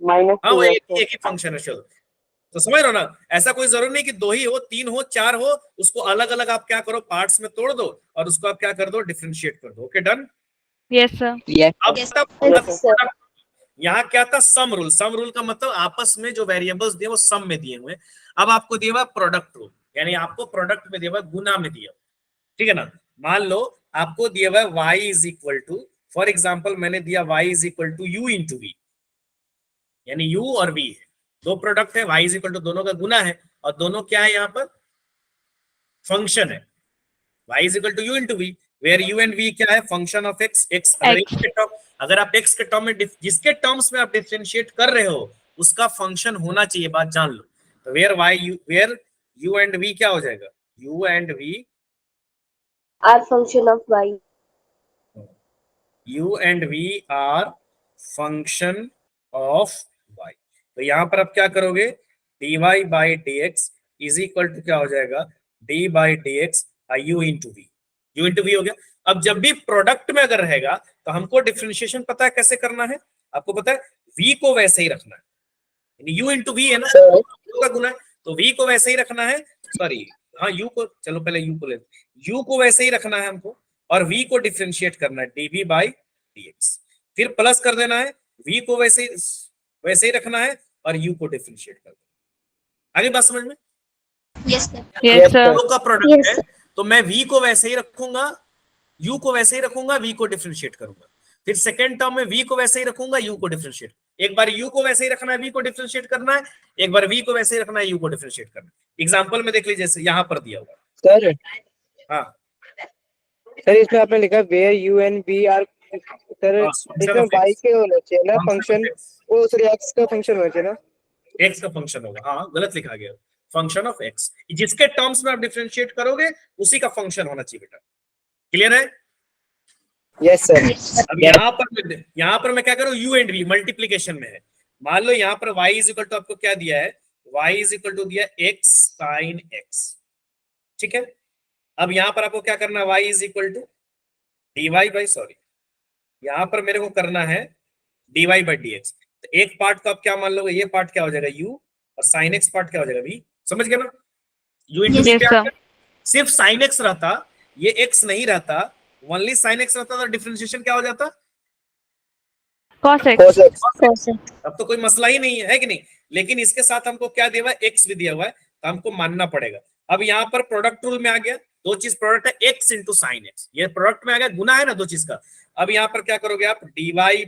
माइनस हाँ, वो एक ही फंक्शन है। चलो, तो समझ रहे हो ना? ऐसा कोई जरूरी नहीं कि दो ही हो, तीन हो, चार हो, उसको अलग अलग आप क्या करो, पार्ट्स में तोड़ दो और उसको आप क्या कर दो, डिफरेंशिएट कर दो। Okay, done. yes sir अब यहाँ क्या था? Sum rule. सम रूल का मतलब आपस में जो वेरिएबल्स दिए वो सम में दिए हुए। अब आपको दिया हुआ प्रोडक्ट रूल, यानी आपको प्रोडक्ट में दिया हुआ गुना में दिया, ठीक है ना? मान लो आपको दिया हुआ y is equal to, for example मैंने दिया y is equal to u into v, यानी u और v है, दो प्रोडक्ट है, y इज इक्वल टू दोनों का गुना है, और दोनों क्या है? यहाँ पर फंक्शन है। y is equal to u into v, where u and v क्या है? Function of x। x अगर आप x के टर्म में जिसके टर्म्स में आप डिफरेंशिएट कर रहे हो उसका फंक्शन होना चाहिए, बात जान लो। तो वेयर u एंड v क्या हो जाएगा? u and v are function of y. u and v are function of y। तो यहां पर आप क्या करोगे? dy by dx is equal to क्या हो जाएगा? d by dx u into v। u into v हो गया। अब जब भी प्रोडक्ट में अगर रहेगा तो हमको डिफरेंशिएशन पता है कैसे करना है? आपको पता है, v को वैसे ही रखना है, u इंटू v है ना, का गुना है, तो v को वैसे ही रखना है। सॉरी, हाँ, u को, चलो पहले u को ले, u को वैसे ही रखना है हमको, और v को डिफरेंशिएट करना है dv बाई dx। फिर प्लस कर देना है, v को वैसे ही रखना है और u को डिफरेंशिएट कर देना। आगे बात समझ में? yes sir दो का प्रोडक्ट है तो मैं v को वैसे ही रखूंगा, u को वैसे ही रखूंगा, v को डिफरेंशिएट करूंगा। फिर सेकंड टर्म में v को वैसे ही रखूंगा, u को डिफरेंशिएट, एक बार u को वैसे ही रखना है, v को डिफरेंशिएट करना है, एक बार v को वैसे ही रखना है, u को डिफरेंशिएट करना है। एग्जांपल में देख लीजिए, जैसे यहाँ पर दिया हुआ। सर हाँ सर, इसमें आपने लिखा where u and v are, sir इसमें y के होना चाहिए ना फंक्शन, वो सॉरी x का फंक्शन होना चाहिए ना? x का फंक्शन होगा, हाँ गलत लिखा गया, फंक्शन ऑफ x। जिसके टर्म्स में आप डिफरेंशिएट करोगे उसी का फंक्शन होना चाहिए बेटा। क्लियर है? Yes sir. अब यहाँ पर मैं क्या करूं? u एंड v मल्टीप्लीकेशन में है। मान लो यहाँ पर y इज इक्वल टू आपको क्या दिया है? y इज इक्वल टू दिया x साइन x, ठीक है। अब यहाँ पर आपको क्या करना है? y is equal to dy by, sorry, यहाँ पर मेरे को करना है dy बाई dx। तो एक पार्ट को आप क्या मान लोगे? ये पार्ट क्या हो जाएगा? u, और साइन x पार्ट क्या हो जाएगा? v। समझ गए ना? u इंटू v, सिर्फ साइन x रहता, ये x नहीं रहता, ओनली साइन x रहता तो डिफरेंशिएशन क्या हो जाता? cos x अब तो कोई मसला ही नहीं है कि नहीं? लेकिन इसके साथ हमको क्या दिया हुआ है? x भी दिया हुआ है, तो हमको मानना पड़ेगा। अब यहाँ पर प्रोडक्ट रूल में आ गया, दो चीज प्रोडक्ट है, x इंटू साइन x, ये प्रोडक्ट में आ गया, गुना है ना दो चीज का। अब यहाँ पर क्या करोगे आप? dy बाई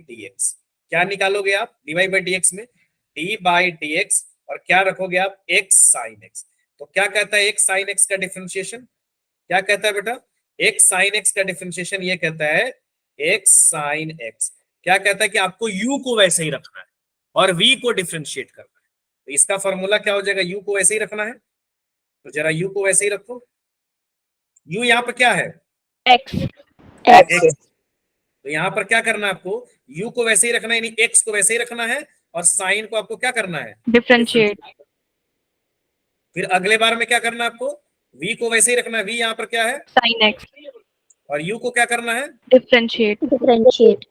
dx, क्या निकालोगे आप? dy बाई dx में d बाई dx, और क्या रखोगे आप? x sine x। तो क्या कहता है x साइन x का डिफरेंशिएशन? क्या कहता है बेटा? x साइन x का डिफरेंशिएशन ये कहता है x साइन x क्या कहता है कि आपको u को वैसे ही रखना है और v को डिफरेंशिएट करना है। तो इसका फॉर्मूला क्या हो जाएगा? u को वैसे ही रखना है, तो जरा u को वैसे ही रखो। u यहाँ पर क्या है? x तो यहाँ पर क्या करना है आपको? u को वैसे ही रखना है, यानी x को वैसे ही रखना है, और साइन को आपको क्या करना है? डिफरेंशिएट। फिर अगले बार में क्या करना है आपको? v को वैसे ही रखना है, v यहाँ पर क्या है? sin x, और u को क्या करना है? डिफरेंशिएट।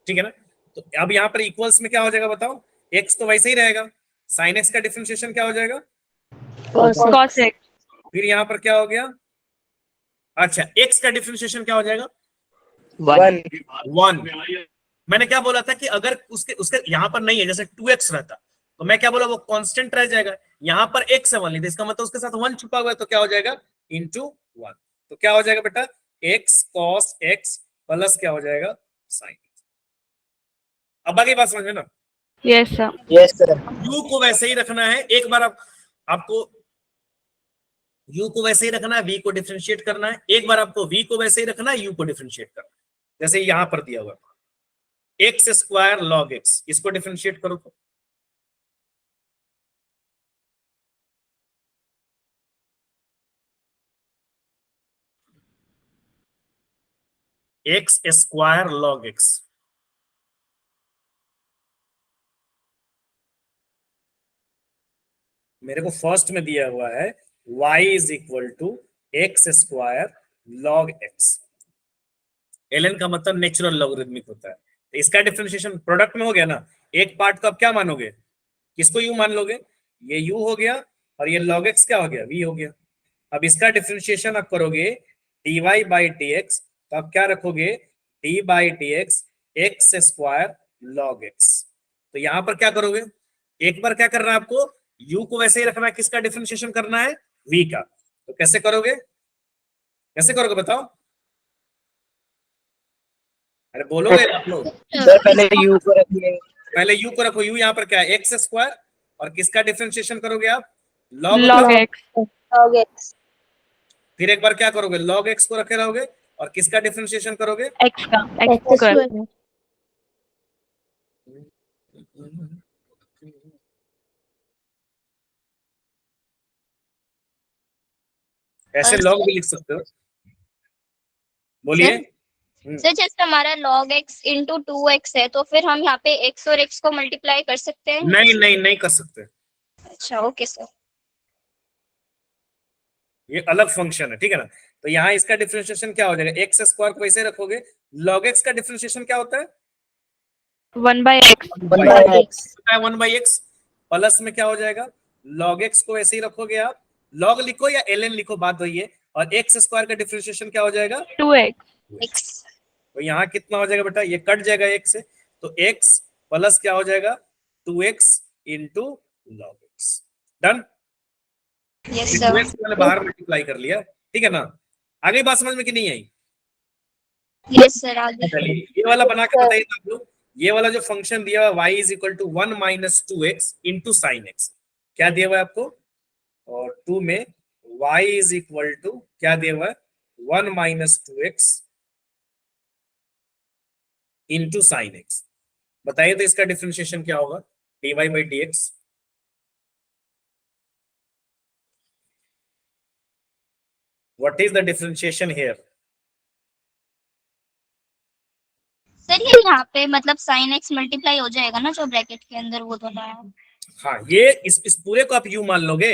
ठीक है ना? तो अब यहाँ पर इक्वल्स में क्या हो जाएगा बताओ? x तो वैसे ही रहेगा, साइन x का डिफरेंशिएशन क्या हो जाएगा? cos x। फिर यहाँ पर क्या हो गया? अच्छा, x का डिफरेंशिएशन क्या हो जाएगा? 1। मैंने क्या बोला था कि अगर उसके यहाँ पर नहीं है, जैसे 2x रहता तो मैं क्या बोला? वो कांस्टेंट रह जाएगा। यहाँ पर x है 1 नहीं, तो इसका मतलब उसके साथ 1 छुपा हुआ है, तो क्या हो जाएगा? इंटू 1। तो क्या हो जाएगा बेटा? x cos x प्लस क्या हो जाएगा? साइन। अब आगे बात समझ में ना? Yes sir. Yes sir. u को वैसे ही रखना है। एक बार आपको u को वैसे ही रखना है, v को डिफरेंशिएट करना है। एक बार आपको v को वैसे ही रखना है, u को डिफरेंशिएट करना है। जैसे यहां पर दिया हुआ x स्क्वायर log x, इसको डिफरेंशिएट करो तो x स्क्वायर log x, मेरे को फर्स्ट में दिया हुआ है y is equal to x square log x। ln का मतलब नेचुरल लॉगरिथमिक होता है। तो इसका डिफरेंशिएशन प्रोडक्ट में हो गया ना, एक पार्ट को आप क्या मानोगे, किसको u मान लोगे, ये u हो गया और ये log x क्या हो गया, v हो गया। अब इसका डिफरेंशिएशन आप करोगे dy बाई dx, तो आप क्या रखोगे d by dx x square log x। तो यहां पर क्या करोगे, एक बार क्या करना है आपको, u को वैसे ही रखना है, किसका डिफरेंशिएशन करना है, v का। तो कैसे करोगे, कैसे करोगे बताओ, अरे बोलोगे आप लोग। सर पहले u को रखिए। पहले u को रखो, u यहाँ पर क्या है एक्स स्क्वायर, और किसका डिफरेंशिएशन करोगे आप, log log x। log x फिर एक बार क्या करोगे, log x को रखे रहोगे, और किसका डिफरेंशिएशन करोगे, x का, x स्क्वायर। ऐसे log भी लिख सकते हो, बोलिए। सर जैसे हमारा log x इंटू 2x है, तो फिर हम यहाँ पे x और x को मल्टीप्लाई कर सकते हैं? नहीं नहीं नहीं कर सकते, अच्छा ओके सर। ये अलग फंक्शन है, ठीक है ना। तो यहाँ इसका डिफरेंशिएशन क्या हो जाएगा, एक्स स्क्वायर को वैसे रखोगे, log x का डिफरेंशिएशन क्या होता है, 1/x। 1/x, प्लस में क्या हो जाएगा, log x को ऐसे ही रखोगे आप, log लिखो या ln लिखो, बात वही है। और एक्स स्क्वायर का डिफरेंशिएशन क्या हो जाएगा, 2x। तो यहाँ कितना हो जाएगा बेटा, ये कट जाएगा एक से, तो x प्लस क्या हो जाएगा 2x into log x। Done. Yes 2x sir. मैंने बाहर मल्टीप्लाई कर लिया, ठीक है ना। आगे बात समझ में कि नहीं आई, यस सर आगे। चलिए ये वाला बना के बताइए आप लोग। ये वाला जो फंक्शन दिया हुआ y is equal to 1 minus 2x into sine x, क्या दिया हुआ है आपको, और 2 में y इज इक्वल टू क्या दिया हुआ है, 1 minus 2x into sine x. बताइए तो इसका डिफरेंशिएशन क्या होगा, dy by dx। What is the differentiation here, sir ये यहाँ पे मतलब sin x मल्टीप्लाई हो जाएगा ना, जो ब्रैकेट के अंदर वो दोनों है। हाँ ये इस पूरे को आप u मान लोगे,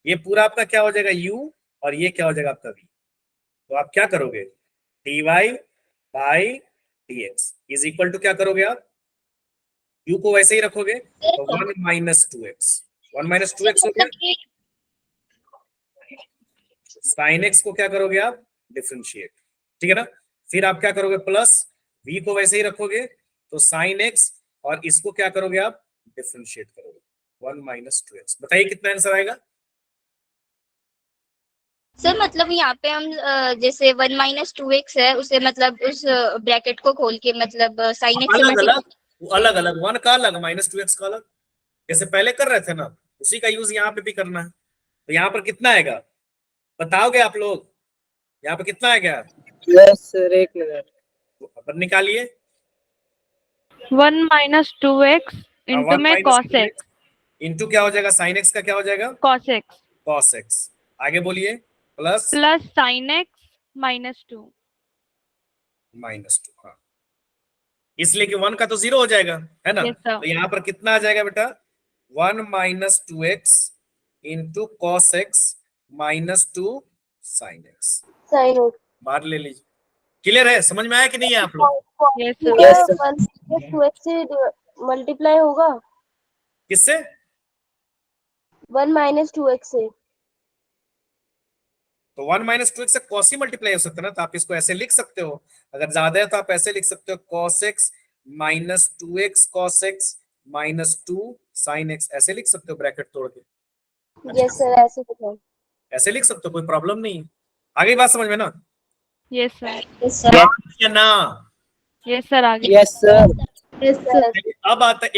ये पूरा आपका क्या हो जाएगा u, और ये क्या हो जाएगा आपका v। तो आप क्या करोगे, dy by dx is equal to क्या करोगे आप, u को वैसे ही रखोगे, तो 1 माइनस 2x, 1 माइनस 2x हो गया, साइन x को क्या करोगे आप, डिफरेंशिएट, ठीक है ना। फिर आप क्या करोगे, प्लस v को वैसे ही रखोगे, तो साइन x, और इसको क्या करोगे आप, डिफरेंशिएट करोगे, 1 माइनस 2x। बताइए कितना आंसर आएगा। सर मतलब यहाँ पे हम जैसे 1 माइनस 2x है, उसे मतलब उस ब्रैकेट को खोल के मतलब sin x से अलग अलग, मल्टीप्लाई। वो अलग अलग, 1 का अलग, माइनस 2x का अलग, जैसे पहले कर रहे थे ना, उसी का यूज यहाँ पे भी करना है। तो यहाँ पर कितना आएगा बताओगे आप लोग, यहाँ पे कितना आएगा, यस सर, एक मिनट अपन निकालिए। 1 माइनस 2x इंटू में cos x। इंटू क्या हो जाएगा, साइन एक्स का क्या हो जाएगा, cos x cos x। आगे बोलिए, plus plus sin x minus 2। Minus 2, हाँ इसलिए कि 1 का तो 0 हो जाएगा, है ना। Yes, sir. तो यहाँ पर कितना आ जाएगा बेटा, 1 minus 2x into cos x minus 2 sine x. sin x बाहर ले लीजिए। क्लियर है, समझ में आया कि नहीं है आप लोग, Yes, ठीक sir. है, Yes, sir. 1 2x से मल्टीप्लाई होगा, किससे, 1 माइनस 2x से। तो 1 माइनस 2x से cos ही मल्टीप्लाई हो सकता है ना, तो आप इसको ऐसे लिख सकते हो, अगर ज्यादा है तो आप ऐसे लिख सकते हो, cos x minus 2x cos x minus 2 sine x, ऐसे लिख सकते हो ब्रैकेट तोड़ के, यस सर, ऐसे बताओ। ऐसे लिख सकते हो, कोई प्रॉब्लम नहीं है। आगे बात समझ में ना, Yes, sir. Yes sir. या ना, Yes, sir. आगे। Yes sir. Yes, sir. अब आता है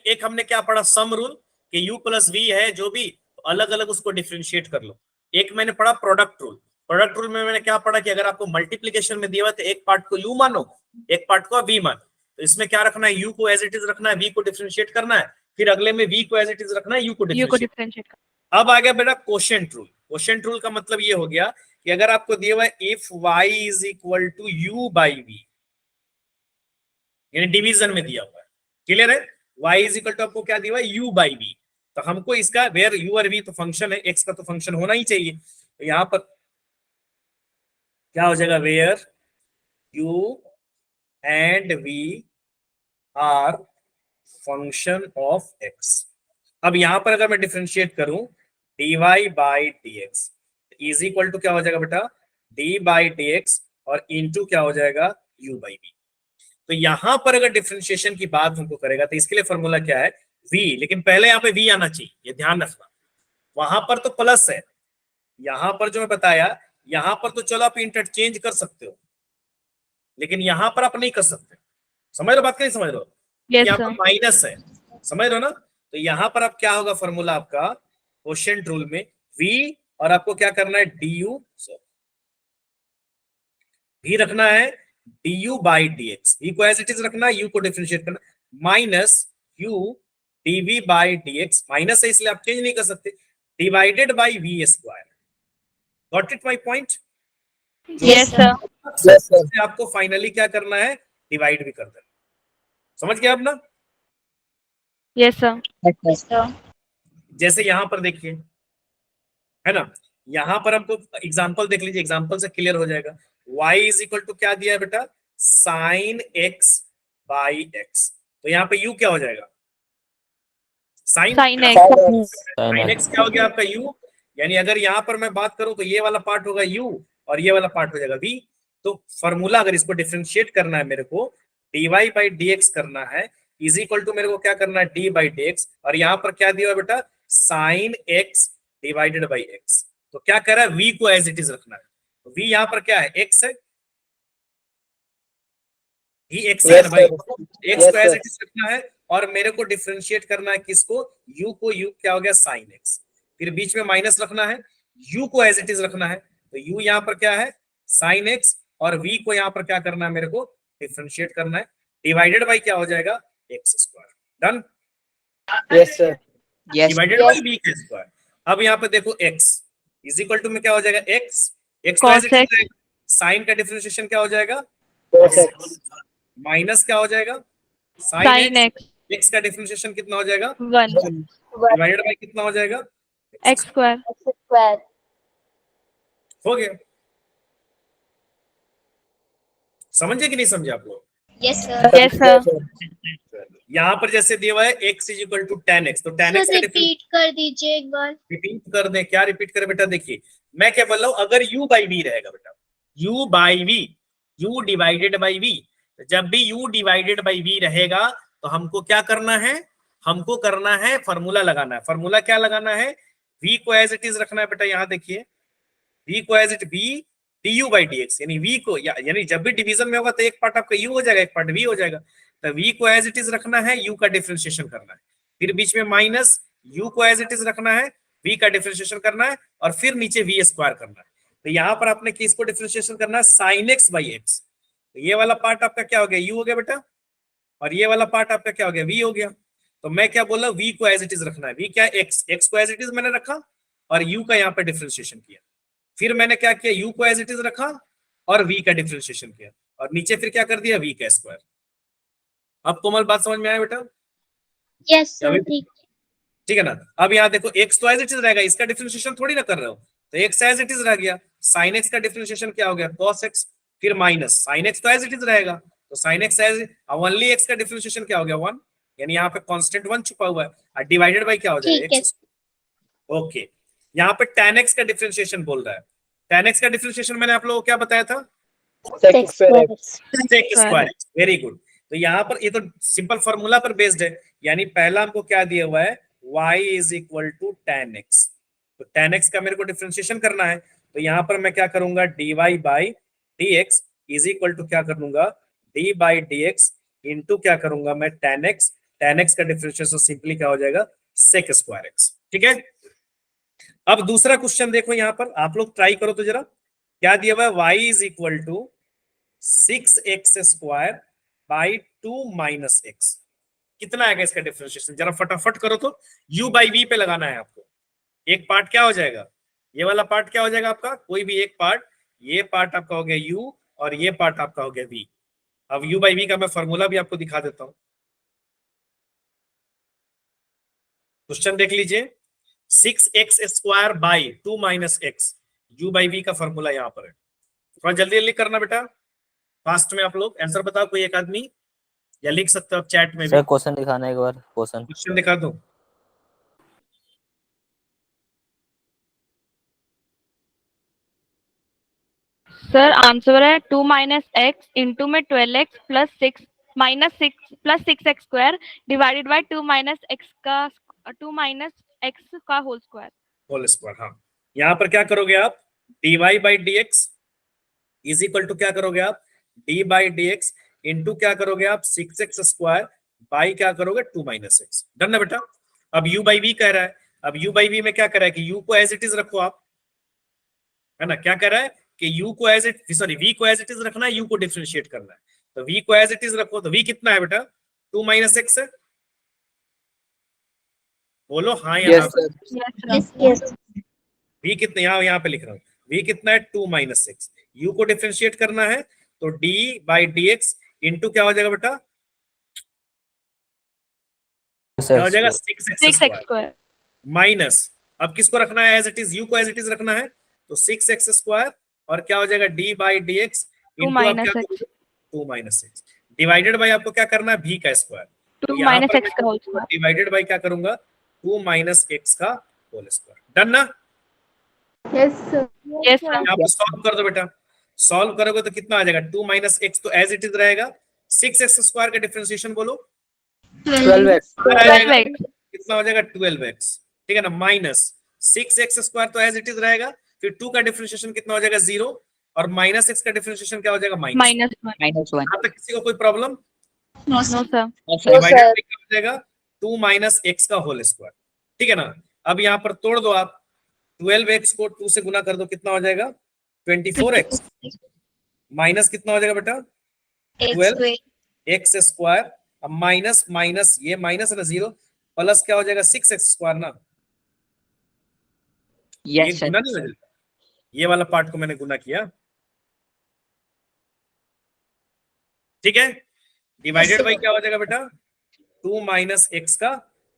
एक हमने क्या पढ़ा, सम रूल, कि u प्लस v है जो भी, तो अलग अलग उसको डिफरेंशिएट कर लो। एक मैंने पढ़ा प्रोडक्ट रूल। प्रोडक्ट रूल में मैंने क्या पढ़ा कि अगर आपको मल्टीप्लीकेशन में दिया हुआ तो एक पार्ट को u मानो, एक पार्ट को v मानो। तो इसमें क्या रखना है, u को एज इट इज रखना है, v को डिफरेंशिएट करना है, फिर अगले में v को एज इट इज रखना है, u को यू को डिफरेंशिएट। डिफरेंशिएट। अब आ गया बेटा क्वोशिएंट रूल। क्वोशिएंट रूल का मतलब ये हो गया कि अगर आपको दिया हुआ है if y is equal to u by v, यानी डिवीजन में दिया हुआ है, क्लियर है, y इज इक्वल टू आपको क्या दिया हुआ है, u बाई v, तो हमको इसका वेयर u और v तो फंक्शन है, x का तो फंक्शन होना ही चाहिए, तो यहां पर क्या हो जाएगा, where u and v are function of x। अब यहां पर अगर मैं डिफरेंशिएट करूं dy by dx is equal to क्या हो जाएगा बेटा, d बाई dx और इनटू क्या हो जाएगा, u बाई v। तो यहां पर अगर डिफरेंशिएशन की बात हमको करेगा तो इसके लिए फॉर्मूला क्या है, v, लेकिन पहले यहाँ पे v आना चाहिए, ये ध्यान रखना। वहां पर तो प्लस है, यहां पर जो मैं बताया, यहां पर तो चलो आप इंटरचेंज कर सकते हो, लेकिन यहां पर आप नहीं कर सकते। समझ रहे हो बात, नहीं समझ रहे हो, यस यहाँ सर। पर माइनस है, समझ रहे हो ना। तो यहां पर आप क्या होगा फॉर्मूला आपका क्वोशिएंट रूल में v, और आपको क्या करना है, du भी रखना है, du बाई dx, v को एज इट इज रखना है, u को डिफरेंशिएट करना, minus u dv by dx, minus है इसलिए आप चेंज नहीं कर सकते, divided by v square. Got it my point. Yes sir. Yes, sir. आपको फाइनली क्या करना है, डिवाइड भी कर देना। समझ गए आप ना। Yes sir. जैसे यहां पर देखिए, है ना, यहां पर हमको एग्जांपल देख लीजिए, एग्जांपल से क्लियर हो जाएगा। y इज इक्वल टू क्या दिया है बेटा, साइन x बाई x, तो यहाँ पे u क्या हो जाएगा, साइन x क्या हो गया आपका u, यानी अगर यहाँ पर मैं बात करूं तो ये वाला पार्ट होगा u और ये वाला पार्ट हो जाएगा v। तो फॉर्मूला अगर इसको डिफरेंशिएट करना है मेरे को, dy बाई dx करना है, इज इक्वल टू मेरे को क्या करना है, d बाई dx, और यहाँ पर क्या दिया है बेटा, sine x divided by x। तो क्या कर रहा है, v को एज इट इज रखना है, तो v यहाँ पर क्या है, x है, ही x है Yes, ना भाई, sir. x Yes, को एज sir. इट इज रखना है, और मेरे को डिफरेंशिएट करना है किसको, u को, u क्या हो गया, साइन x, फिर बीच में माइनस रखना है, u को एज इट इज रखना है, तो u यहाँ पर क्या है, साइन x, और v को यहाँ पर क्या करना है, मेरे को डिफरेंशिएट करना है, डिवाइडेड बाई क्या हो जाएगा, x square. Done. Yes, sir. Yes. Divided by v का स्क्वायर। अब यहाँ पे देखो x इज इक्वल टू में क्या हो जाएगा, x, x तो एज इट इज रहेगा, साइन का डिफरेंशिएशन क्या हो जाएगा, Cos x. माइनस क्या हो जाएगा, साइन एक्स x का डिफरेंशिएशन कितना हो जाएगा, 1 डिवाइडेड बाई कितना हो जाएगा, एक्स स्क्वायर। X square. हो गया। समझे कि नहीं समझे आप लोग। Yes sir. Yes sir. यहाँ पर जैसे दिया हुआ है x is equal to tan x, तो tan x का रिपीट कर दीजिए एक बार। रिपीट कर दे, क्या रिपीट करे बेटा, देखिए मैं क्या बोल रहा हूँ, अगर u बाई v रहेगा बेटा, u by v, u divided by v, जब भी u डिवाइडेड बाई v रहेगा तो हमको क्या करना है, हमको करना है फॉर्मूला लगाना है। फॉर्मूला क्या लगाना है, v को एज इट इज रखना है बेटा, यहाँ देखिए v को as it v du by dx, यानी v को यानी जब भी डिवीजन में होगा तो एक पार्ट आपका u हो जाएगा, एक पार्ट v हो जाएगा, तो v को एज इट इज रखना है, u का डिफरेंशिएशन करना है, फिर बीच में माइनस, u को एज इट इज रखना है, v का डिफरेंशिएशन करना है, और फिर नीचे v स्क्वायर करना है। तो यहाँ पर आपने किसको डिफरेंशिएशन करना है, साइन x बाई एक्स, तो ये वाला पार्ट आपका क्या हो गया, u हो गया बेटा, और ये वाला पार्ट आपका क्या हो गया, v हो गया। तो मैं क्या बोला, v को एज इट इज रखना है, v क्या है, x को एज इट इज मैंने रखा और u का यहाँ पे डिफरेंशिएशन किया, फिर मैंने क्या किया, u को एज इट इज रखा और v का डिफरेंशिएशन किया, और नीचे फिर क्या कर दिया, v का स्क्वायर। अब कोमल बात समझ में आया बेटा। यस सर ठीक। ठीक है ना। अब यहाँ देखो x तो एज इट इज रहेगा, इसका डिफरेंशिएशन थोड़ी ना कर रहे हो, तो x एज इट इज रह गया, साइन x का डिफरेंशिएशन क्या हो गया, cos x, फिर माइनस साइन x तो एज इट इज रहेगा, तो sine x as only x का डिफरेंशिएशन क्या हो गया, 1, यानी यहाँ पे कांस्टेंट 1 छुपा हुआ है, और डिवाइडेड बाय क्या हो जाएगा, x। ओके, यहाँ पे tan x का डिफरेंशिएशन बोल रहा है, tan x का डिफरेंशिएशन मैंने आप लोगों को क्या बताया था, Sec square x. sec square x। Very good. तो यहाँ पर ये तो सिंपल फॉर्मूला पर बेस्ड है, यानी पहला हमको क्या दिया हुआ है, y is equal to tan x, तो tan x का मेरे को डिफरेंशिएशन करना है, तो यहाँ पर मैं क्या करूंगा, dy by dx is equal to क्या कर लूंगा, d बाई dx इंटू क्या करूंगा मैं tan x, tan x का डिफरेंशिएशन सिंपली क्या हो जाएगा sec स्क्वायर x। ठीक है, अब दूसरा क्वेश्चन देखो यहाँ पर, आप लोग ट्राई करो तो जरा, क्या दिया हुआ है y is equal to 6x square by 2 minus x। कितना आएगा इसका डिफरेंशिएशन, जरा फटाफट करो तो। u बाई v पे लगाना है आपको। एक पार्ट क्या हो जाएगा, ये वाला पार्ट क्या हो जाएगा आपका, कोई भी एक पार्ट, ये पार्ट आपका हो गया u और ये पार्ट आपका हो गया v। अब u बाई v का मैं फॉर्मूला भी आपको दिखा देता हूं। क्वेश्चन देख लीजिए, 6x square by 2 minus x, u by v का फॉर्मूला यहाँ पर है। थोड़ा जल्दी जल्दी करना बेटा, फास्ट में आप लोग आंसर बताओ कोई एक आदमी, या लिख सकते हो आप चैट में भी। सर क्वेश्चन दिखाना एक बार, क्वेश्चन दिखा दो। सर आंसर है 2 माइनस एक्स इंटू में 12x plus 6 minus 6 plus 6x square divided by 2 minus x का होल स्क्वायर। हाँ, यहाँ पर क्या करोगे आप, dy by D x is equal to क्या करोगे आप, d by D x into क्या करोगे आप 6x स्क्वायर बाई क्या करोगे 2 माइनस एक्स। डन है बेटा। अब u बाई v कह रहा है, अब u बाई v में क्या कर रहा है कि u को एज इट इज रखो आप, है ना, क्या कर रहा है कि u को एज इट, सॉरी v को एज इट इज रखना है, u को डिफरेंशिएट करना है। तो v को एज इट इज रखो, तो v कितना है बेटा 2 माइनस एक्स है, बोलो हाँ या यस ना। सर, v कितना, यहाँ पे लिख रहा हूँ, v कितना है 2 माइनस एक्स, u को डिफरेंशिएट करना है तो d by D x into क्या हो जाएगा बेटा, क्या हो जाएगा 6x स्क्वायर माइनस, अब किसको रखना है एज इट इज, u को एज इट इज रखना है, तो 6x स्क्वायर और क्या हो जाएगा d by D x into 2 minus x divided by आपको क्या करना है v का स्क्वायर, 2 माइनस एक्स का होल स्क्वायर डिवाइडेड बाई क्या करूंगा 2 माइनस एक्स का होल स्क्वायर। डन ना। Yes sir. Yes sir. आप सॉल्व कर दो बेटा, सॉल्व करोगे तो कितना आ जाएगा 2 माइनस एक्स तो एज इट इज रहेगा, 6x स्क्वायर का डिफरेंशिएशन बोलो 12x, कितना हो जाएगा 12x। ठीक है ना, माइनस 6x स्क्वायर तो एज इट इज रहेगा, फिर 2 का डिफरेंशिएशन कितना हो जाएगा 0 और माइनस x का डिफरेंशिएशन क्या हो जाएगा माइनस। यहाँ तक किसी को कोई problem, no sir. Divided by क्या हो जाएगा 2 माइनस एक्स का होल स्क्वायर। ठीक है ना, अब यहाँ पर तोड़ दो आप, 12x को 2 से गुना कर दो, कितना हो जाएगा 24x माइनस कितना हो जाएगा बेटा 12x स्क्वायर, अब माइनस माइनस ये माइनस है ना 0 प्लस क्या हो जाएगा 6x स्क्वायर ना, ये गुना नहीं हो जाएगा, ये वाला पार्ट को मैंने गुना किया। ठीक है, डिवाइडेड बाई क्या हो जाएगा बेटा 2 माइनस एक्स का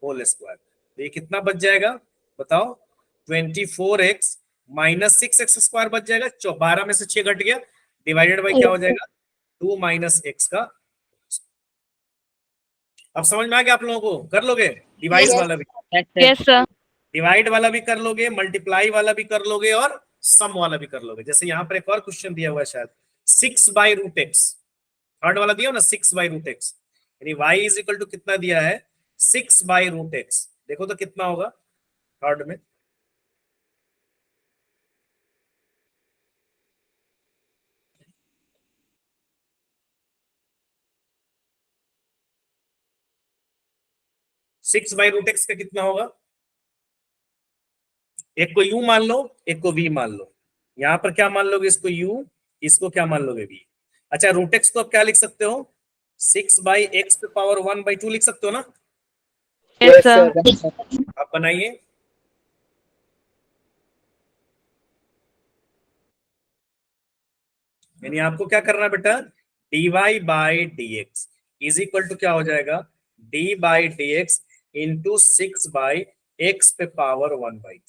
होल स्क्वायर, तो ये कितना बच जाएगा बताओ 24x माइनस 6x स्क्वायर बच जाएगा, 12 में से 6 घट गया, डिवाइडेड बाई क्या हो जाएगा 2 माइनस एक्स का। अब समझ में आ गया आप लोगों को, कर लोगे डिवाइड वाला भी, यस सर। डिवाइड वाला भी कर लोगे, मल्टीप्लाई वाला भी कर लोगे और सम वाला भी कर लोगे। जैसे यहाँ पर एक और क्वेश्चन दिया हुआ है शायद 6 बाई रूट एक्स, थर्ड वाला दिया हो ना 6 बाई रूट एक्स, यानी y इज इक्वल टू कितना दिया है 6 बाई रूट एक्स, देखो तो कितना होगा थर्ड में, सिक्स बाई रूट एक्स का कितना होगा, एक को u मान लो एक को v मान लो, यहाँ पर क्या मान लोगे इसको u, इसको क्या मान लोगे v। अच्छा रूट एक्स को आप क्या लिख सकते हो 6 बाई एक्स पावर 1 बाई 2 लिख सकते हो ना, यस सर। आप बनाइए। यानी आपको क्या करना बेटा dy by D x is equal to क्या हो जाएगा d by D x into 6 by x पे पावर 1 बाई 2।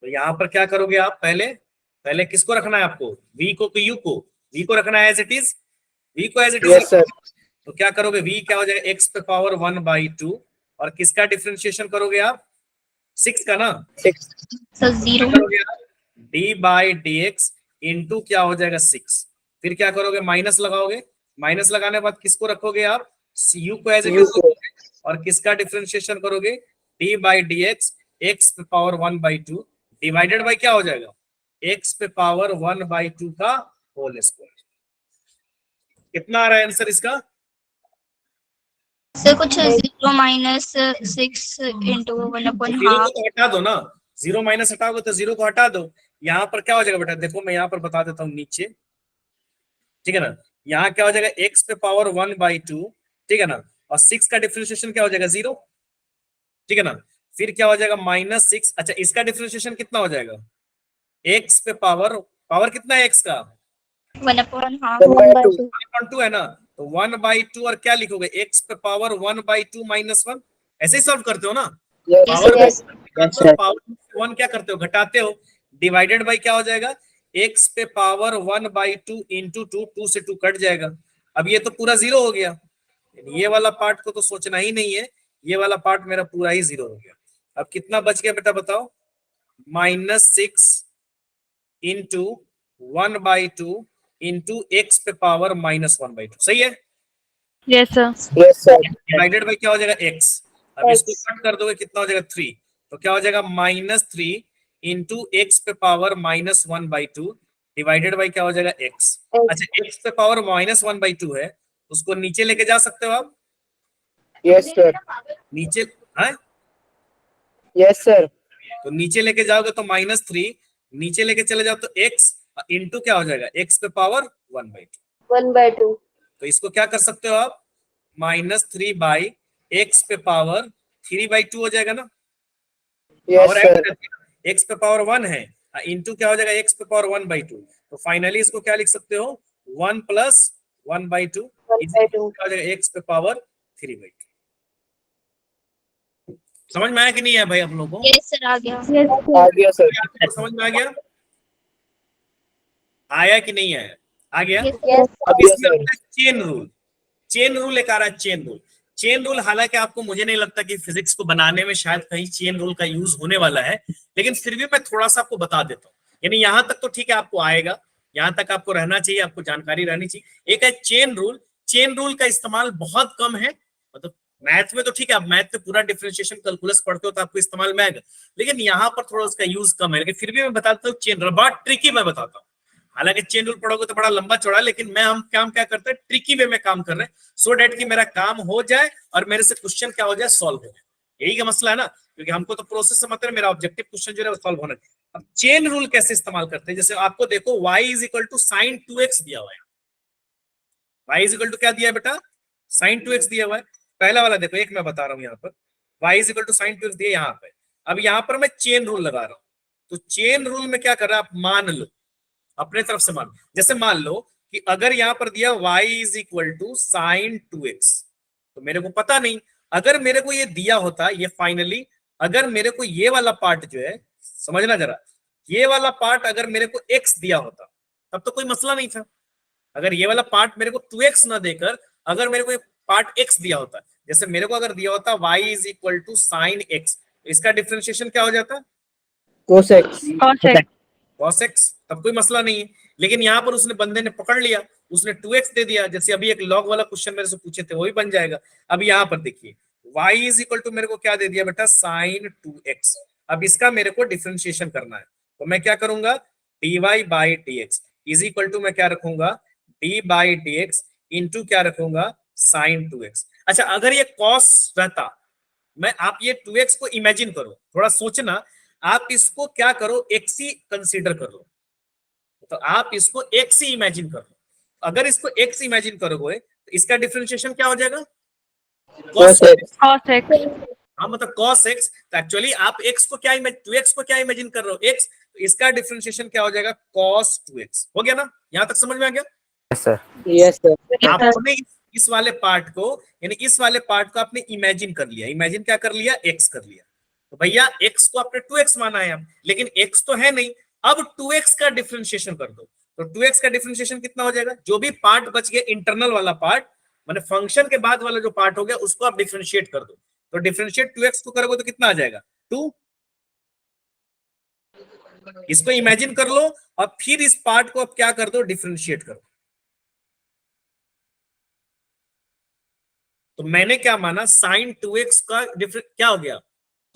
तो यहाँ पर क्या करोगे आप, पहले किसको रखना है आपको v को, u को, v को रखना है एज इट इज, v को एज इट इज, तो क्या करोगे v क्या हो जाएगा x पे पावर 1 बाई 2 और किसका डिफरेंशिएशन करोगे आप 6 का ना, 6 करोगे आप d by D x into क्या हो जाएगा 6, फिर क्या करोगे माइनस लगाओगे, माइनस लगाने के बाद किसको रखोगे आप u को एज इट इज और किसका डिफरेंशिएशन करोगे d by D x x पे पावर 1 बाई 2 डिवाइडेड बाई क्या हो जाएगा x पे पावर 1 बाई 2 का होल स्क्वायर। कितना आ रहा है आंसर इसका सर कुछ 0 माइनस 6 इंटू 1/2 जीरो को तो हटा दो ना, 0 माइनस हटाओगे तो 0 को हटा दो। यहाँ पर क्या हो जाएगा बेटा, देखो मैं यहाँ पर बता देता हूँ नीचे, ठीक है ना। यहाँ क्या हो जाएगा, x पे पावर 1/2, ठीक है ना, और 6 का डिफरेंशिएशन क्या हो जाएगा 0, ठीक है ना। फिर क्या हो जाएगा -6, अच्छा इसका डिफरेंशिएशन कितना हो जाएगा, x पे पावर, पावर कितना है x का 1/2 1/2 है ना, तो 1/2 और क्या लिखोगे, x पे पावर 1/2 -1, ऐसे ही सॉल्व करते हो ना। पावर yes, पावर 1 क्या करते हो, घटाते हो, डिवाइडेड बाई क्या हो जाएगा, x पे पावर 1/2 इंटू 2 से 2 कट जाएगा। अब ये तो पूरा 0 हो गया, ये वाला पार्ट को तो सोचना ही नहीं है, ये वाला पार्ट मेरा पूरा ही 0 हो गया। अब कितना बच गया बेटा बताओ, -6 इंटू 1/2 इंटू x पे पावर -1/2, सही है। Yes sir. Yes sir. Divided by क्या हो जाएगा x, अब इसको कट कर दोगे कितना हो जाएगा 3, तो क्या हो जाएगा -3 इंटू x पे पावर -1/2 डिवाइडेड बाई क्या हो जाएगा x। अच्छा x पे पावर -1/2 है, उसको नीचे लेके जा सकते हो आप, यस सर। नीचे है, यस सर। तो नीचे लेके जाओगे तो -3, नीचे लेके चले जाओ तो x इंटू क्या हो जाएगा, x पे पावर 1/2, 1/2 तो इसको क्या कर सकते हो आप, -3 बाई x पे पावर 3/2 हो जाएगा ना। यस और सर। x पे पावर 1 है, इंटू क्या हो जाएगा x पे पावर 1/2, तो फाइनली इसको क्या लिख सकते हो 1 + 1/2 क्या हो जाएगा x पे पावर 3/2। समझ में आया कि नहीं है भाई आप लोगों को, यस सर आ गया आ गया सर। आपको समझ में आ गया, आया कि नहीं आया, आ गया। yes, आ गया इसमें sir. Chain rule, chain rule एक आ रहा है, चेन रूल। चेन रूल हालांकि आपको, मुझे नहीं लगता कि फिजिक्स को बनाने में शायद कहीं चेन रूल का यूज होने वाला है, लेकिन फिर भी मैं थोड़ा सा आपको बता देता हूँ। यानी यहां तक तो ठीक है, आपको आएगा, यहां तक आपको रहना चाहिए, आपको जानकारी रहनी चाहिए। एक है चेन रूल, चेन रूल का इस्तेमाल बहुत कम है, मतलब मैथ में तो ठीक है, आप मैथ में पूरा डिफरेंशिएशन कैलकुलस पढ़ते हो तो आपको इस्तेमाल में आएगा, लेकिन यहाँ पर थोड़ा उसका यूज कम है। लेकिन फिर भी मैं बताता हूँ चेन रूल बहुत ट्रिकी मैं बताता हूँ। हालांकि चेन रूल पढ़ोगे तो बड़ा लंबा चौड़ा, लेकिन मैं हम काम क्या करते हैं, ट्रिकी वे में काम कर रहे हैं, सो डेट कि मेरा काम हो जाए और मेरे से क्वेश्चन क्या हो जाए, सॉल्व हो जाए। यही का मसला है ना, क्योंकि हमको तो प्रोसेस से मतलब मेरा ऑब्जेक्टिव क्वेश्चन जो है वो सॉल्व होना चाहिए। अब चेन रूल कैसे इस्तेमाल करते हैं, जैसे आपको देखो y = sin 2x दिया हुआ है, y = क्या दिया है बेटा, sin 2x दिया हुआ है। पहला वाला देखो, एक मैं बता रहा हूँ यहाँ पर y = sin 2x दिया यहाँ पे। अब यहाँ पर मैं चेन रूल लगा रहा हूँ, तो चेन रूल में क्या कर रहा है, आप मान लो अपने तरफ से, मान जैसे मान लो कि अगर यहाँ पर दिया y = sin 2x, तो मेरे को पता नहीं, अगर मेरे को ये दिया होता, ये फाइनली अगर मेरे को ये वाला पार्ट जो है, समझना जरा, ये वाला पार्ट अगर मेरे को x दिया होता तब तो कोई मसला नहीं था। अगर ये वाला पार्ट मेरे को 2x ना देकर अगर मेरे को पार्ट x दिया होता, जैसे मेरे को अगर दिया होता y = sin x, तो इसका डिफरेंशिएशन क्या हो जाता, cos x। cos x, तब कोई मसला नहीं है। लेकिन यहाँ पर उसने, बंदे ने पकड़ लिया, उसने 2x दे दिया, जैसे अभी एक लॉग वाला क्वेश्चन मेरे से पूछे थे वो भी बन जाएगा। अब यहाँ पर देखिए y = मेरे को क्या दे दिया बेटा, sin 2x। अब इसका मेरे को डिफरेंशिएशन करना है, तो मैं क्या करूंगा, dy/dx = मैं क्या रखूंगा, d/dx इंटू क्या रखूंगा, sin 2x। अच्छा अगर ये cos रहता, मैं, आप ये 2x को इमेजिन करो, थोड़ा सोचना, आप इसको क्या करो, x ही कंसीडर कर लो, तो आप इसको x ही इमेजिन कर लो। अगर इसको x इमेजिन करोगे तो इसका डिफरेंशिएशन क्या हो जाएगा, cos x। हाँ मतलब cos x, तो एक्चुअली आप x को क्या 2x को क्या इमेजिन कर रहे हो, x, तो इसका डिफरेंशिएशन क्या हो जाएगा, cos 2x। हो गया ना, यहां तक समझ में आ गया। Yes sir. आपने इस वाले पार्ट को, यानी इस वाले पार्ट को आपने इमेजिन कर लिया, इमेजिन क्या कर लिया, x कर लिया, तो भैया x को आपने 2x माना है अब, लेकिन x तो है नहीं, अब 2x का डिफरेंशिएशन कर दो, तो 2x का डिफरेंशिएशन कितना हो जाएगा, जो भी पार्ट बच गया इंटरनल वाला पार्ट, माने फंक्शन के बाद वाला जो पार्ट हो गया उसको आप डिफरेंशिएट कर दो, तो डिफरेंशिएट 2x को करोगे तो कितना आ जाएगा 2। इसको इमेजिन कर लो और फिर इस पार्ट को आप क्या कर दो, डिफरेंशिएट करो। तो मैंने क्या माना, sin 2x का क्या हो गया,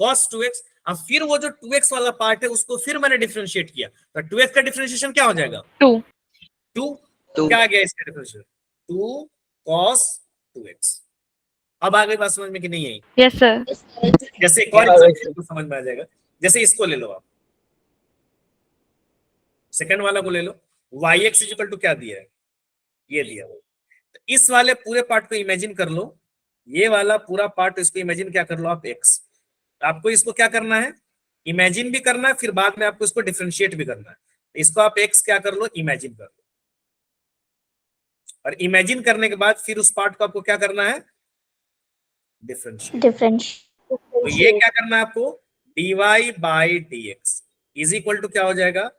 cos 2x। अब फिर वो जो 2x वाला पार्ट है उसको फिर मैंने डिफरेंशिएट किया, तो 2x का डिफरेंशिएशन क्या हो जाएगा, 2 क्या आ गया इसका डिफरेंशिएशन, 2 cos 2x। अब आ गई बात समझ में कि नहीं आई? Yes sir. जैसे एक और हाँ, एग्जांपल तो समझ में आ जाएगा। जैसे इसको ले लो आप, सेकंड वाला को ले लो। वाई एक्स इक्वल टू क्या दिया है? ये दिया हुआ। तो इस वाले पूरे पार्ट को इमेजिन कर लो, ये वाला पूरा पार्ट इसको इमेजिन क्या कर लो आप, एक्स। आपको इसको क्या करना है, इमेजिन भी करना है, फिर बाद में आपको इसको डिफरेंशिएट भी करना है। इसको आप एक्स क्या कर लो, इमेजिन कर लो, और इमेजिन करने के बाद फिर उस पार्ट को आपको क्या करना है, डिफरेंशिएट। तो ये क्या करना है आपको, dy by D x is equal to क्या हो जाएगा,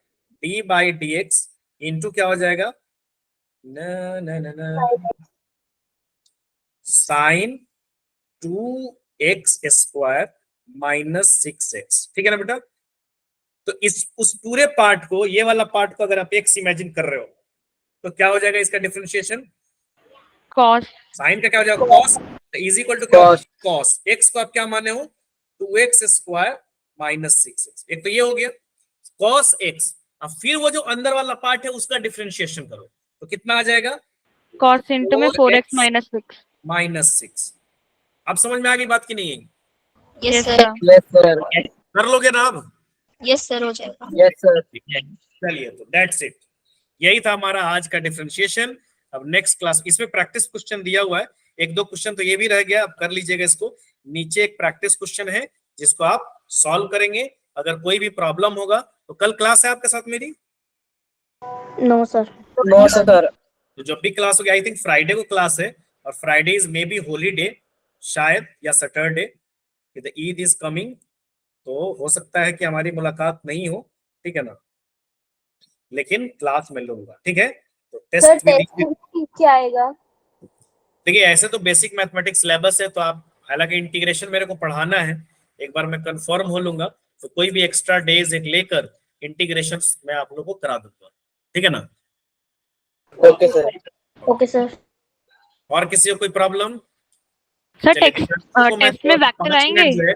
d by D x into क्या हो जाएगा, sign 2x square minus 6x। ठीक है ना बेटा? तो उस पूरे पार्ट को, ये वाला पार्ट को अगर आप x इमेजिन कर रहे हो तो क्या हो जाएगा इसका डिफरेंशिएशन, कॉस। साइन का क्या हो जाएगा, कॉस इज इक्वल टू क्या, कॉस। x को आप क्या माने हो, 2x स्क्वायर माइनस 6x। एक तो ये हो गया कॉस x। अब फिर वो जो अंदर वाला पार्ट है उसका डिफरेंशिएशन करो तो कितना आ जाएगा, कॉस इंटू में 4x माइनस 6। माइनस 6। अब समझ में आ गई बात की नहीं है? Yes sir. यस सर, कर लोगे ना अब? यस सर, हो जाएगा। Yes sir. चलिए, तो दैट्स इट, यही था हमारा आज का डिफरेंशिएशन। अब नेक्स्ट क्लास, इसमें प्रैक्टिस क्वेश्चन दिया हुआ है, एक दो क्वेश्चन तो ये भी रह गया, अब कर लीजिएगा इसको। नीचे एक प्रैक्टिस क्वेश्चन है जिसको आप सॉल्व करेंगे। अगर कोई भी प्रॉब्लम होगा तो कल क्लास है आपके साथ मेरी? No sir. No sir. तो जब भी क्लास होगी, आई थिंक फ्राइडे को क्लास है, और Friday is maybe holiday शायद, या Saturday, the Eid is coming, तो हो सकता है कि हमारी मुलाकात नहीं हो, ठीक है ना, लेकिन क्लास में लूंगा, ठीक है? तो सर टेस्ट भी टेस्ट क्या आएगा? देखिए, ऐसे तो बेसिक मैथमेटिक्स सिलेबस है, तो आप, हालांकि इंटीग्रेशन मेरे को पढ़ाना है, एक बार मैं कंफर्म हो लूंगा तो कोई भी एक्स्ट्रा डेज एक लेकर इंटीग्रेशन मैं आप लोगों को करा दूंगा, ठीक है ना? Okay sir. Okay sir. और किसी को कोई प्रॉब्लम? सर टेक्स्ट में वेक्टर आएंगे?